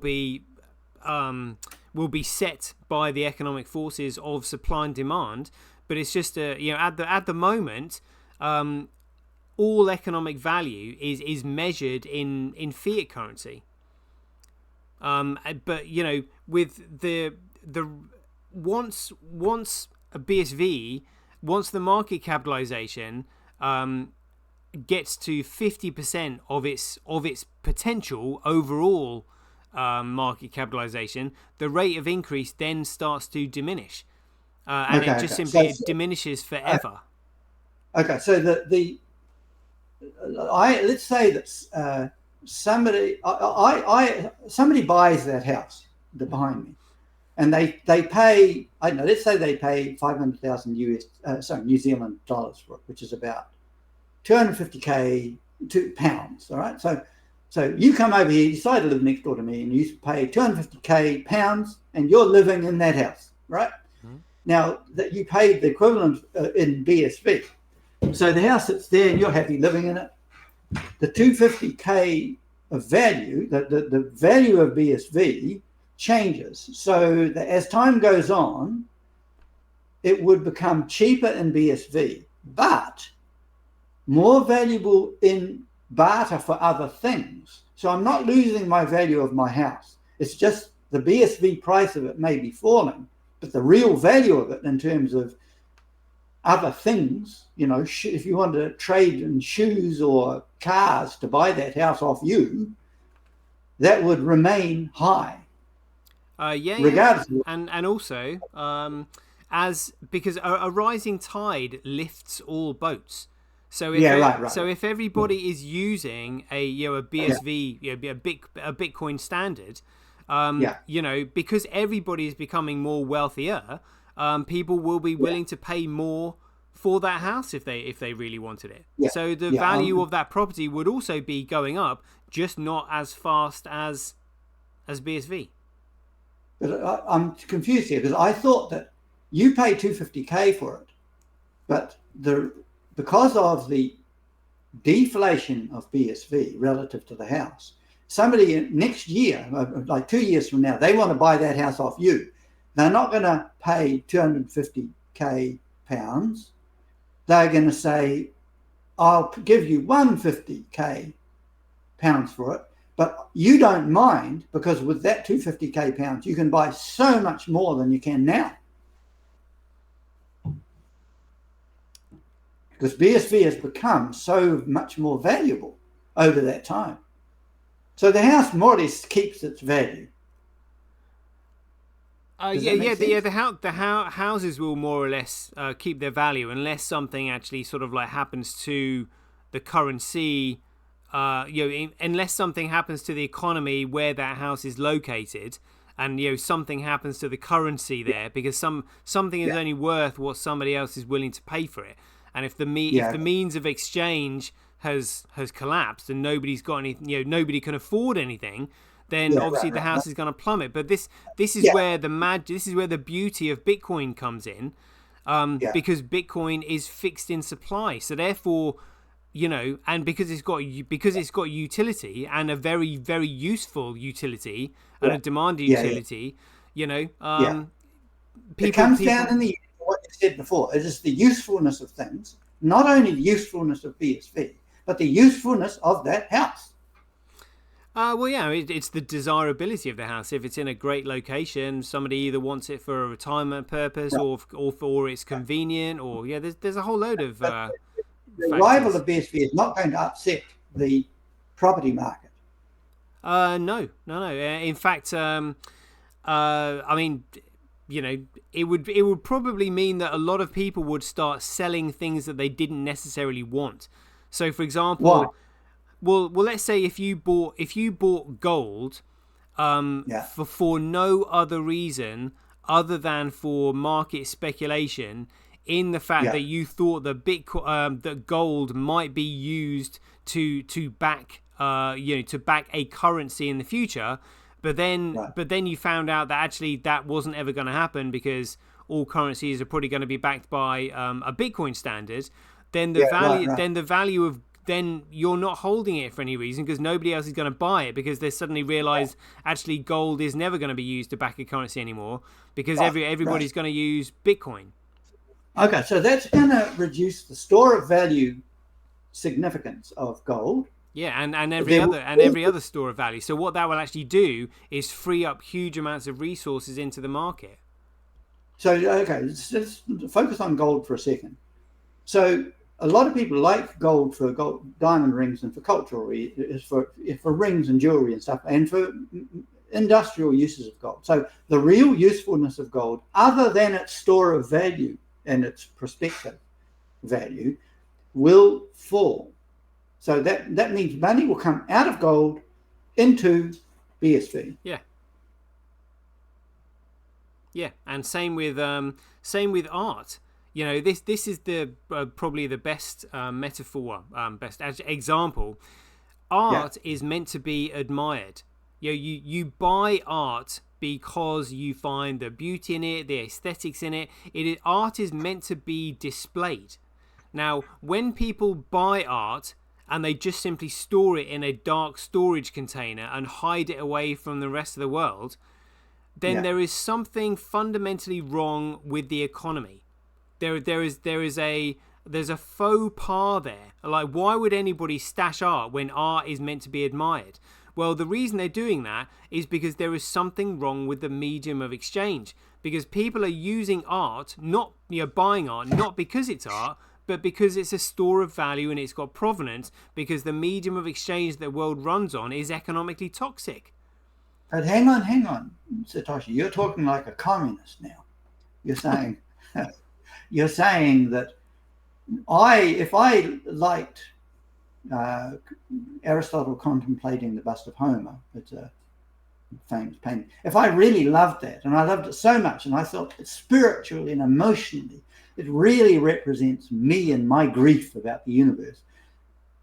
be set by the economic forces of supply and demand. But it's just at the moment, all economic value is measured in fiat currency. But with the once a BSV, once the market capitalization gets to 50% of its potential overall market capitalization, the rate of increase then starts to diminish, and it just simply diminishes forever. So let's say that somebody buys that house behind me, and they pay, I don't know, let's say they pay 500,000 New Zealand dollars for it, which is about 250k pounds. All right, so you come over here, you decide to live next door to me, and you pay 250k pounds, and you're living in that house, right? Mm-hmm. Now that you paid the equivalent in BSV, so the house that's there, and you're happy living in it. The 250k of value, the value of BSV changes. So that as time goes on, it would become cheaper in BSV, but more valuable in barter for other things. So I'm not losing my value of my house. It's just the BSV price of it may be falling, but the real value of it in terms of other things, if you want to trade in shoes or cars to buy that house off you, that would remain high. Regardless. And also, because a rising tide lifts all boats. So if So if everybody is using a BSV, a Bitcoin standard, because everybody is becoming more wealthier, people will be willing to pay more for that house if they really wanted it. So the value of that property would also be going up, just not as fast as BSV. But I'm confused here, because I thought that you pay 250k for it, but because of the deflation of BSV relative to the house, somebody next year, like 2 years from now, they want to buy that house off you. They're not going to pay 250k pounds. They're going to say, I'll give you 150k pounds for it, but you don't mind, because with that 250k pounds, you can buy so much more than you can now. Because BSV has become so much more valuable over that time. So the house more or less keeps its value. The houses will more or less keep their value unless something actually sort of like happens to the currency, unless something happens to the economy where that house is located, and something happens to the currency there, because something is only worth what somebody else is willing to pay for it. And if the means of exchange has collapsed and nobody's got any, nobody can afford anything, then obviously the house is going to plummet. But this is where the beauty of Bitcoin comes in, because Bitcoin is fixed in supply. So therefore, and because it's got utility, and a very, very useful utility, and a demand utility, it comes down in the end to what you said before. It is the usefulness of things, not only the usefulness of BSV, but the usefulness of that house. It's the desirability of the house. If it's in a great location, somebody either wants it for a retirement purpose or for it's convenient, or there's a whole load of the arrival of BSV is not going to upset the property market. No. In fact, I mean, you know, it would probably mean that a lot of people would start selling things that they didn't necessarily want. So, for example, Why? well, let's say if you bought gold, for no other reason other than for market speculation, in the fact that you thought that that gold might be used to back to back a currency in the future, but then you found out that actually that wasn't ever going to happen because all currencies are probably going to be backed by a Bitcoin standard. Then then you're not holding it for any reason because nobody else is going to buy it because they suddenly realize actually gold is never going to be used to back a currency anymore because everybody's going to use Bitcoin. Okay, so that's going to reduce the store of value significance of gold. Yeah, and every other store of value. So what that will actually do is free up huge amounts of resources into the market. So okay, let's focus on gold for a second. So a lot of people like gold for diamond rings and for cultural for rings and jewelry and stuff, and for industrial uses of gold. So the real usefulness of gold, other than its store of value and its prospective value, will fall. So that means money will come out of gold into BSV. Yeah, and same with art. You know, this is the probably the best metaphor, best example. Art is meant to be admired. You buy art because you find the beauty in it, the aesthetics in it. Art is meant to be displayed. Now, when people buy art and they just simply store it in a dark storage container and hide it away from the rest of the world, then there is something fundamentally wrong with the economy. There's a faux pas there. Like, why would anybody stash art when art is meant to be admired? Well, the reason they're doing that is because there is something wrong with the medium of exchange. Because people are using art, not buying art, not because it's art, but because it's a store of value and it's got provenance, because the medium of exchange that the world runs on is economically toxic. But hang on, SirToshi, you're talking like a communist now. You're saying that if I liked Aristotle contemplating the bust of Homer, it's a famous painting. If I really loved that, and I loved it so much, and I thought spiritually and emotionally, it really represents me and my grief about the universe.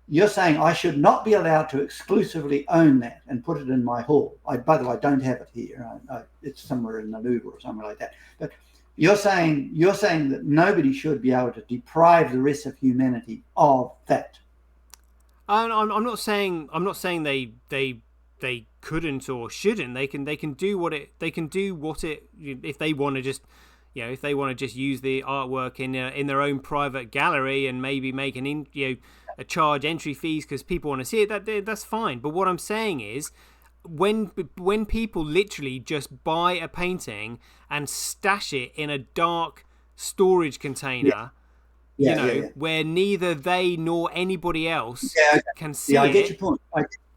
You're saying I should not be allowed to exclusively own that and put it in my hall. By the way, I don't have it here. It's somewhere in the Louvre or somewhere like that. But you're saying that nobody should be able to deprive the rest of humanity of that. I'm not saying they couldn't or shouldn't. They can do what it if they want to just. If they want to just use the artwork in their own private gallery and maybe make a charge entry fees because people want to see it, that's fine. But what I'm saying is, when people literally just buy a painting and stash it in a dark storage container, where neither they nor anybody else can see it. I get your point.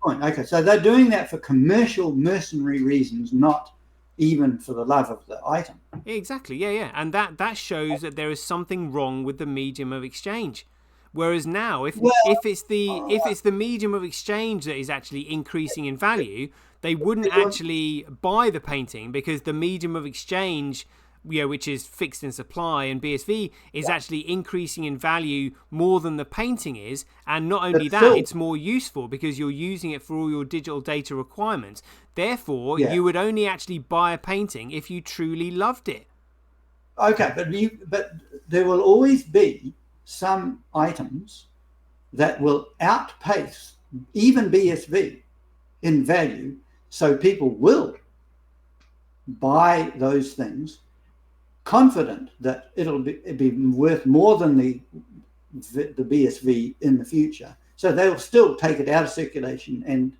Okay, so they're doing that for commercial mercenary reasons, not even for the love of the item. Exactly, yeah. And that shows that there is something wrong with the medium of exchange. Whereas now, if it's the medium of exchange that is actually increasing in value, they wouldn't actually buy the painting because the medium of exchange, which is fixed in supply, and BSV is actually increasing in value more than the painting is. And not only that, it's more useful because you're using it for all your digital data requirements. Therefore, you would only actually buy a painting if you truly loved it. Okay, but there will always be some items that will outpace even BSV in value, so people will buy those things confident that it'll be worth more than the BSV in the future. So they'll still take it out of circulation and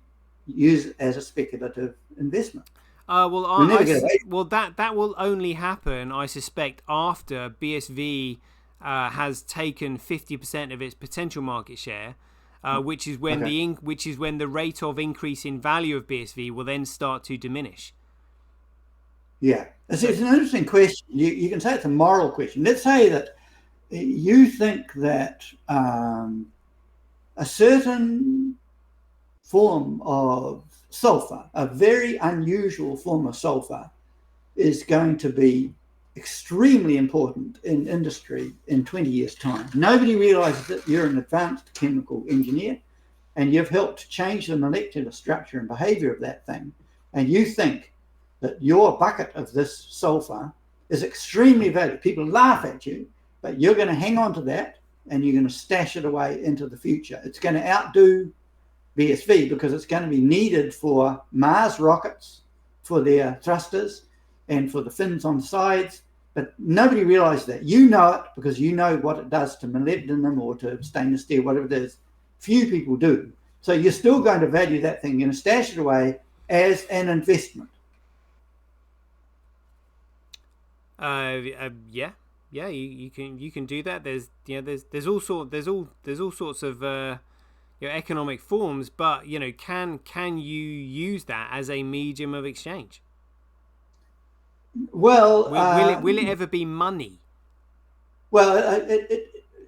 use it as a speculative investment. That will only happen, I suspect, after BSV has taken 50% of its potential market share, which is when the rate of increase in value of BSV will then start to diminish. Yeah, it's an interesting question. You can say it's a moral question. Let's say that you think that a certain form of sulfur, a very unusual form of sulfur, is going to be extremely important in industry in 20 years' time. Nobody realizes that you're an advanced chemical engineer and you've helped change the molecular structure and behavior of that thing. And you think that your bucket of this sulfur is extremely valuable. People laugh at you, but you're going to hang on to that and you're going to stash it away into the future. It's going to outdo BSV because it's going to be needed for Mars rockets, for their thrusters, and for the fins on the sides. But nobody realizes that. You know it because you know what it does to molybdenum or to stainless steel, whatever it is. Few people do. So you're still going to value that thing. You're going to stash it away as an investment. Yeah, you can do that. There's all sorts of economic forms, but can you use that as a medium of exchange? Well, will it ever be money? Well,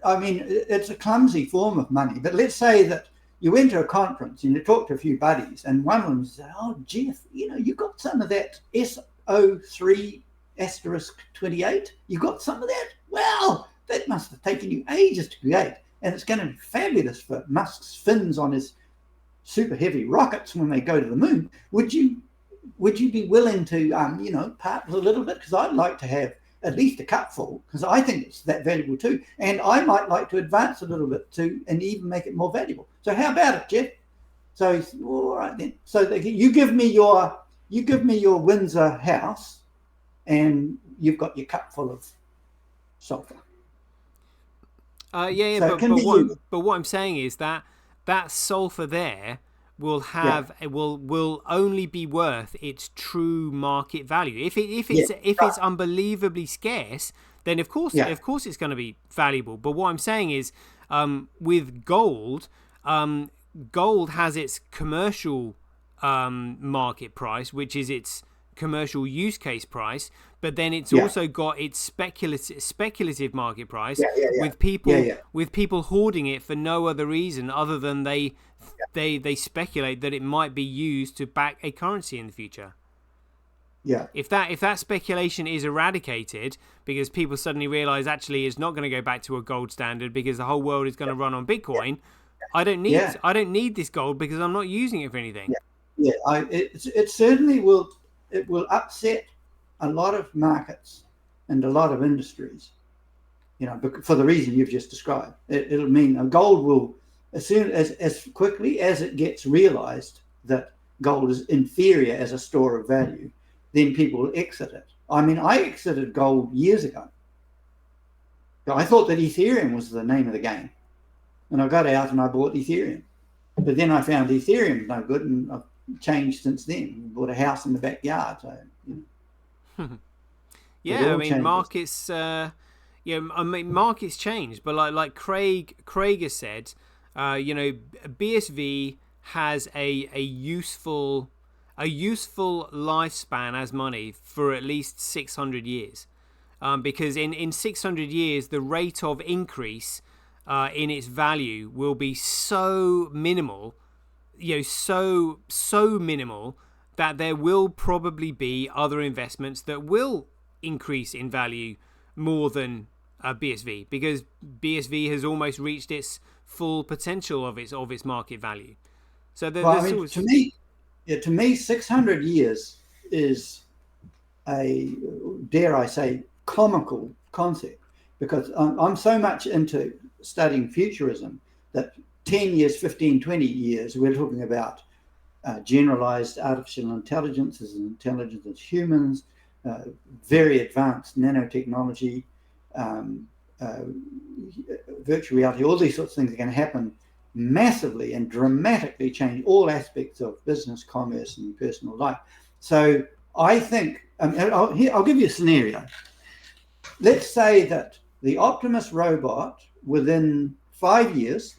it's a clumsy form of money. But let's say that you went to a conference and you talked to a few buddies, and one of them said, "Oh, Jeff, you got some of that SO3 *28. You got some of that? Well, that must have taken you ages to create, and it's going to be fabulous for Musk's fins on his super heavy rockets when they go to the moon. Would you be willing to part a little bit? Because I'd like to have at least a cupful because I think it's that valuable too, and I might like to advance a little bit too and even make it more valuable. So how about it, Jeff?" So he said, "All right then. So you give me your Windsor house, and you've got your cup full of sulfur." But what I'm saying is that sulfur there will will only be worth its true market value. If it's unbelievably scarce, then of course it's going to be valuable. But what I'm saying is, with gold, gold has its commercial market price, which is its commercial use case price, but then it's also got its speculative market price with people hoarding it for no other reason other than they speculate that it might be used to back a currency in the future. Yeah. If that speculation is eradicated because people suddenly realize actually it's not going to go back to a gold standard because the whole world is going to run on Bitcoin, I don't need this gold because I'm not using it for anything. It certainly will. It will upset a lot of markets and a lot of industries, for the reason you've just described. It'll mean gold will, as quickly as it gets realized that gold is inferior as a store of value, then people will exit it. I mean, I exited gold years ago. I thought that Ethereum was the name of the game. And I got out and I bought Ethereum. But then I found Ethereum no good, and I've changed since then. Bought a house in the backyard. So, markets. Markets change, but like Craig has said, BSV has a useful lifespan as money for at least 600 years, because in 600 years the rate of increase in its value will be so minimal. So minimal that there will probably be other investments that will increase in value more than BSV, because BSV has almost reached its full potential of its market value. So to me, 600 years is a, dare I say, comical concept, because I'm so much into studying futurism that 10 years, 15, 20 years, we're talking about generalized artificial intelligence as intelligent as humans, very advanced nanotechnology, virtual reality, all these sorts of things are going to happen massively and dramatically change all aspects of business, commerce, and personal life. So I think, I'll give you a scenario. Let's say that The Optimus robot, within 5 years,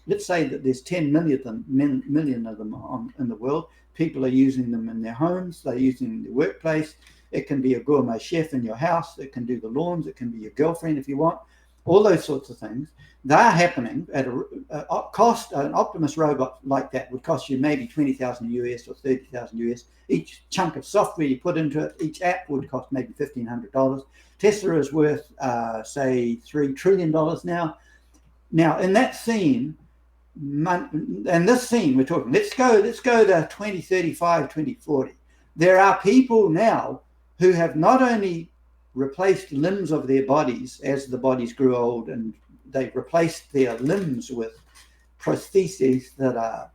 let's say that there's 10 million of them in the world. People are using them in their homes, they're using them in their workplace. It can be a gourmet chef in your house, it can do the lawns, it can be your girlfriend if you want, all those sorts of things. They're happening at a cost. An Optimus robot like that would cost you maybe 20,000 US or 30,000 US. Each chunk of software you put into it, each app would cost maybe $1,500. Tesla is worth, say, $3 trillion now. Now, in that scene, and this scene we're talking, let's go to 2035, 2040. There are people now who have not only replaced limbs of their bodies as the bodies grew old, and they've replaced their limbs with prostheses that are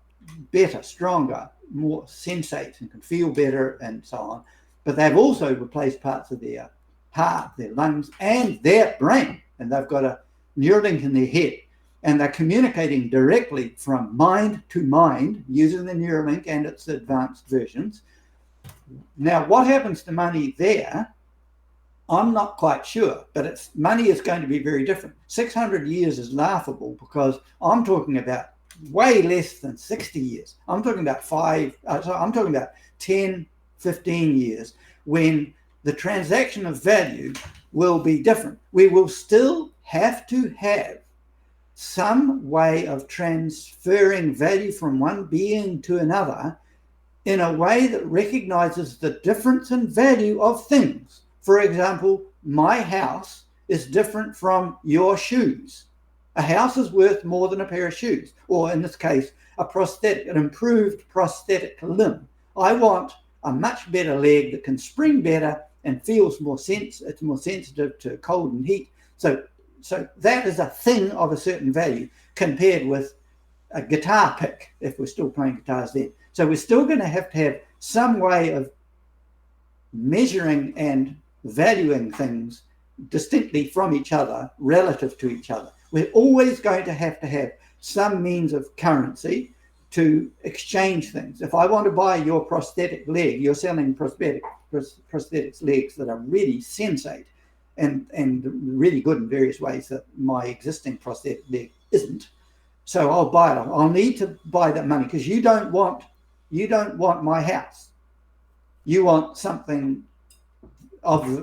better, stronger, more sensate and can feel better and so on. But they've also replaced parts of their heart, their lungs, and their brain. And they've got a Neuralink in their head. And they're communicating directly from mind to mind using the Neuralink and its advanced versions. Now, what happens to money there, I'm not quite sure, but money is going to be very different. 600 years is laughable because I'm talking about way less than 60 years. I'm talking about 10, 15 years when the transaction of value will be different. We will still have to have some way of transferring value from one being to another in a way that recognizes the difference in value of things. For example, my house is different from your shoes. A house is worth more than a pair of shoes, or in this case, an improved prosthetic limb. I want a much better leg that can spring better and feels it's more sensitive to cold and heat. So that is a thing of a certain value compared with a guitar pick, if we're still playing guitars then. So we're still going to have some way of measuring and valuing things distinctly from each other, relative to each other. We're always going to have some means of currency to exchange things. If I want to buy your prosthetic leg, you're selling prosthetics legs that are really sensate and really good in various ways that my existing prosthetic leg isn't. So I'll buy it. I'll need to buy that money because you don't want my house. You want something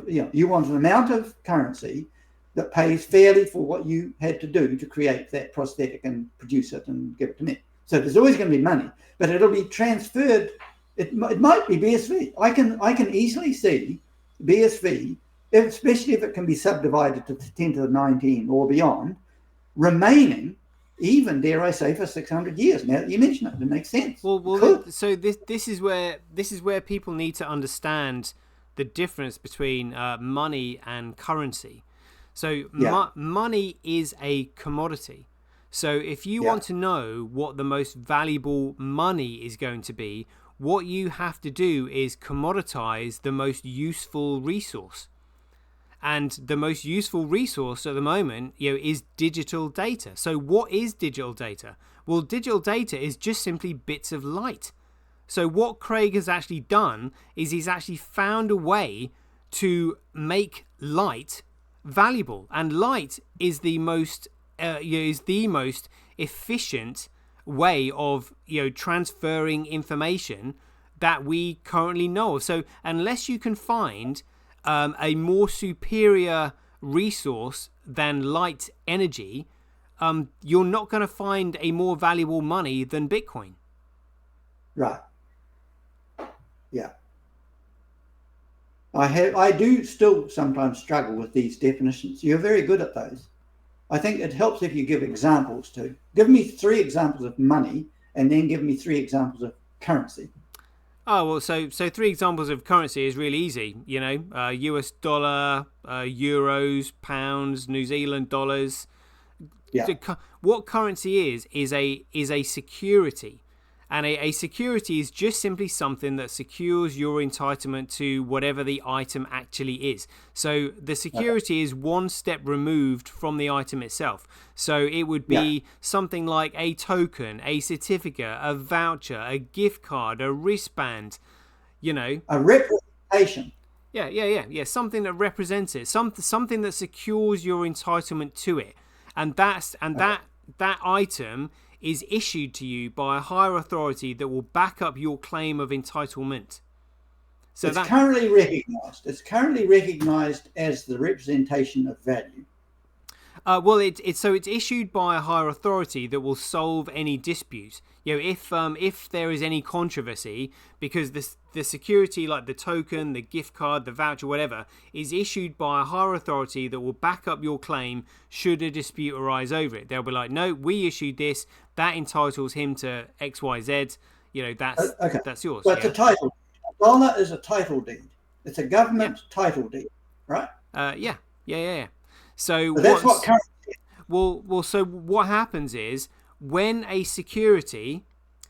you want an amount of currency that pays fairly for what you had to do to create that prosthetic and produce it and give it to me. So there's always going to be money, but it'll be transferred. It might be BSV. I can easily see BSV, especially if it can be subdivided to 10 to the 19 or beyond, remaining even, dare I say, for 600 years. Now that you mention it makes sense. Well, so this is where people need to understand the difference between money and currency. So money is a commodity. So if you want to know what the most valuable money is going to be, what you have to do is commoditize the most useful resource. And the most useful resource at the moment, is digital data. So what is digital data? Well, digital data is just simply bits of light. So what Craig has actually done is he's actually found a way to make light valuable, and light is the most efficient way of transferring information that we currently know of. So unless you can find a more superior resource than light energy, you're not going to find a more valuable money than Bitcoin. Right. Yeah. I do still sometimes struggle with these definitions. You're very good at those. I think it helps if you give examples too. Give me 3 examples of money and then give me 3 examples of currency. Oh, well, so 3 examples of currency is really easy. US dollar, euros, pounds, New Zealand dollars. Yeah. What currency is a security. And a security is just simply something that secures your entitlement to whatever the item actually is. So the security is one step removed from the item itself. So it would be something like a token, a certificate, a voucher, a gift card, a wristband, A representation. Yeah. Something that represents it, something that secures your entitlement to it, and that item is issued to you by a higher authority that will back up your claim of entitlement. So it's currently recognized. It's currently recognized as the representation of value. Well, it's issued by a higher authority that will solve any dispute. If there is any controversy, because the security, like the token, the gift card, the voucher, whatever, is issued by a higher authority that will back up your claim should a dispute arise over it. They'll be like, no, we issued this, that entitles him to X, Y, Z. That's yours. But it's a title. A dollar is a title deed. It's a government title deed, right? Yeah. So that's what currency is. Well, so what happens is when a security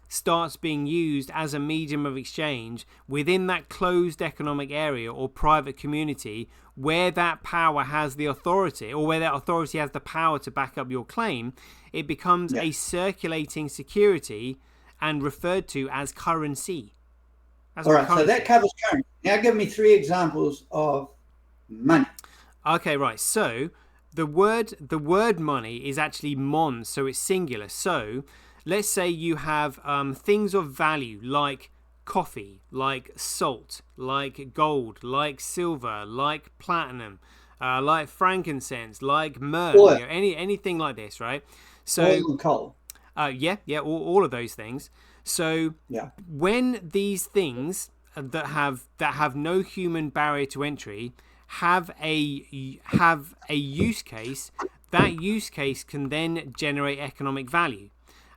starts being used as a medium of exchange within that closed economic area or private community where that power has the authority, or where that authority has the power to back up your claim, it becomes a circulating security and referred to as currency. All right, so that covers currency. Now give me 3 examples of money. Okay, right. So the word money is actually mon, so it's singular. So let's say you have things of value like coffee, like salt, like gold, like silver, like platinum, like frankincense, like myrrh, anything like this, right? So oil and coal. All of those things. So when these things that have no human barrier to entry have a use case, that use case can then generate economic value.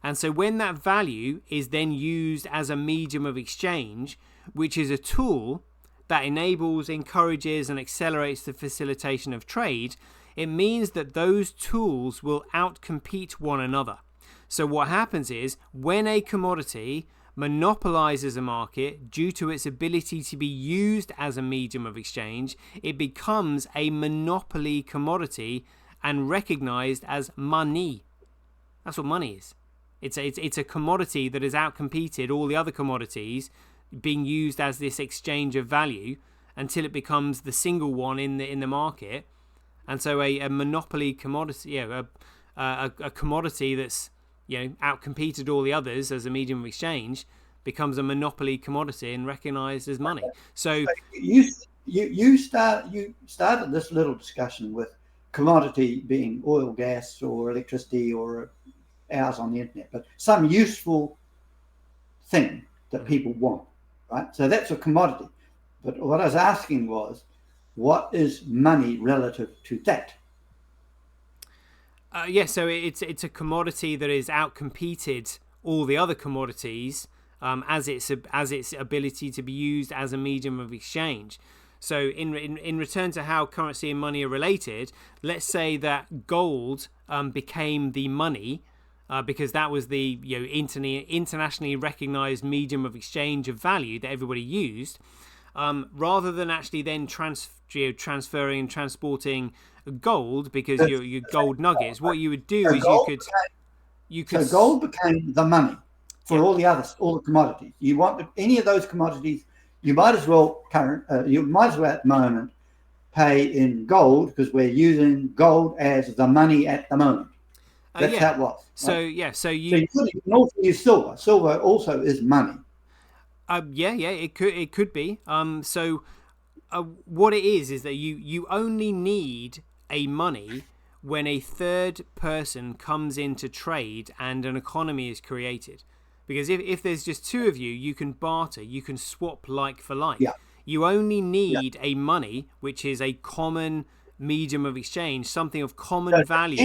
And so when that value is then used as a medium of exchange, which is a tool that enables, encourages, and accelerates the facilitation of trade, it means that those tools will outcompete one another. So what happens is when a commodity monopolizes a market due to its ability to be used as a medium of exchange, it becomes a monopoly commodity and recognized as money. That's what money is. It's a commodity that has outcompeted all the other commodities being used as this exchange of value until it becomes the single one in the market. And so a monopoly commodity, a commodity that's outcompeted all the others as a medium of exchange becomes a monopoly commodity and recognized as money. So you started this little discussion with commodity being oil, gas, or electricity, or ours on the internet, but some useful thing that people want, right? So that's a commodity. But what I was asking was, what is money relative to that? So it's a commodity that is outcompeted all the other commodities as its ability to be used as a medium of exchange. So in return to how currency and money are related, let's say that gold became the money because that was the internationally recognized medium of exchange of value that everybody used, rather than actually then transferring and transporting gold because your gold nuggets. What you would do is you could. So gold became the money for all the commodities. You want any of those commodities, you might as well at the moment pay in gold because we're using gold as the money at the moment. That's how it was. Right? So you can also use silver. Silver also is money. It could be. What it is that you only need a money when a third person comes into trade and an economy is created. Because if there's just two of you, you can barter, you can swap like for like. Yeah. You only need a money, which is a common medium of exchange, something of common value.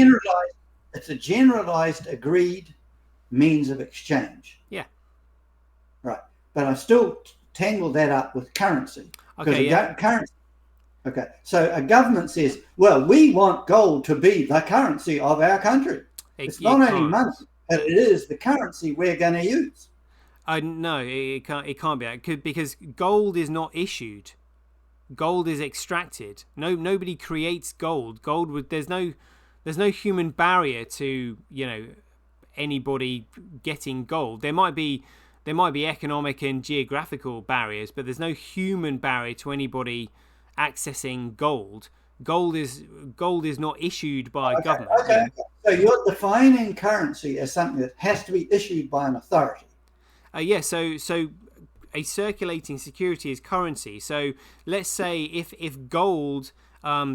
It's a generalized, agreed means of exchange. Yeah. Right. But I still tangle that up with currency. Currency. Okay. So a government says, well, we want gold to be the currency of our country. It's not only money, but it is the currency we're going to use. No, it can't be. Because gold is not issued. Gold is extracted. Nobody creates gold. There's no human barrier to anybody getting gold. There might be economic and geographical barriers, but there's no human barrier to anybody accessing gold. Gold is not issued by a government. Okay. So you're defining currency as something that has to be issued by an authority. Yeah. So a circulating security is currency. So let's say if gold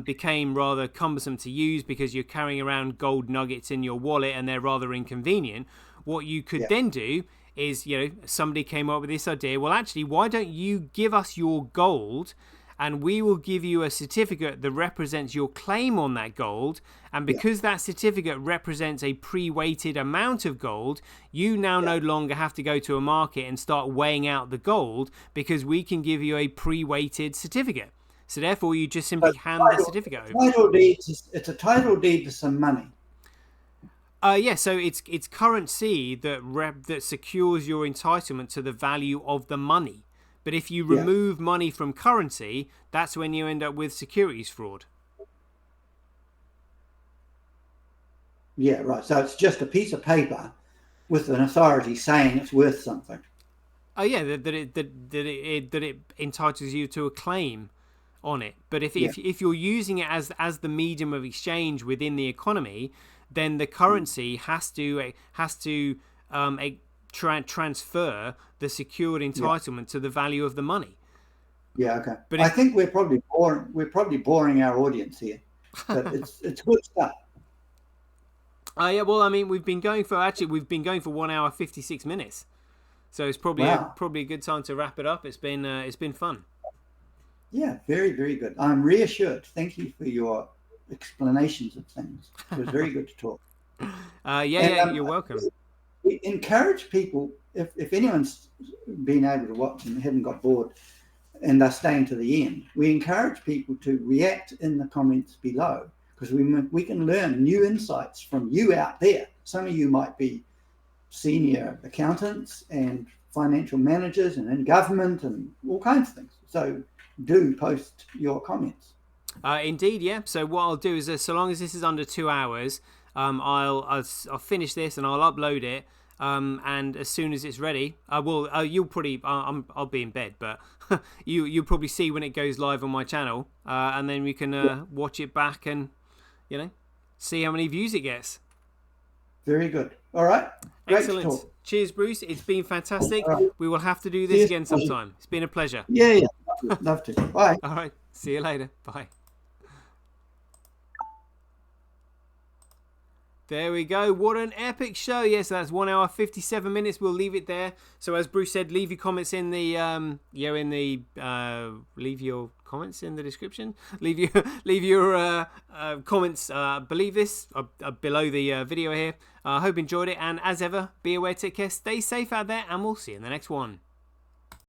became rather cumbersome to use because you're carrying around gold nuggets in your wallet and they're rather inconvenient, what you could then do is, somebody came up with this idea. Well, actually, why don't you give us your gold, and we will give you a certificate that represents your claim on that gold. And because that certificate represents a pre-weighted amount of gold, you now no longer have to go to a market and start weighing out the gold, because we can give you a pre-weighted certificate. So therefore, you just simply hand the certificate over. It's a title deed to some money. So it's currency that secures your entitlement to the value of the money. But if you remove money from currency, that's when you end up with securities fraud. Yeah, right. So it's just a piece of paper with an authority saying it's worth something. That it entitles you to a claim on it. But if you're using it as the medium of exchange within the economy, then the currency has to transfer the secured entitlement to the value of the money. Yeah, okay. But I think we're probably boring our audience here, but it's good stuff. Well, I mean, we've been going for 1 hour 56 minutes, so it's probably a good time to wrap it up. It's been fun. Yeah, very, very good. I'm reassured. Thank you for your explanations of things. It was very good to talk. You're welcome. We encourage people, if anyone's been able to watch and haven't got bored and they're staying to the end, we encourage people to react in the comments below, because we can learn new insights from you out there. Some of you might be senior accountants and financial managers and in government and all kinds of things. So do post your comments. Indeed, yeah. So what I'll do is, so long as this is under 2 hours, I'll finish this and I'll upload it. And as soon as it's ready, you'll probably I'll be in bed, but you'll probably see when it goes live on my channel, and then we can watch it back and see how many views it gets. Very good. All right. Great. Excellent. To talk. Cheers, Bruce. It's been fantastic. Right. We will have to do this again sometime. It's been a pleasure. Yeah. Love to. Bye. All right. See you later. Bye. There we go. What an epic show. Yes, that's 1 hour 57 minutes. We'll leave it there. So as Bruce said, leave your comments in the leave your comments in the description. Leave your comments below the video here. I hope you enjoyed it, and as ever, be aware, take care, stay safe out there, and we'll see you in the next one.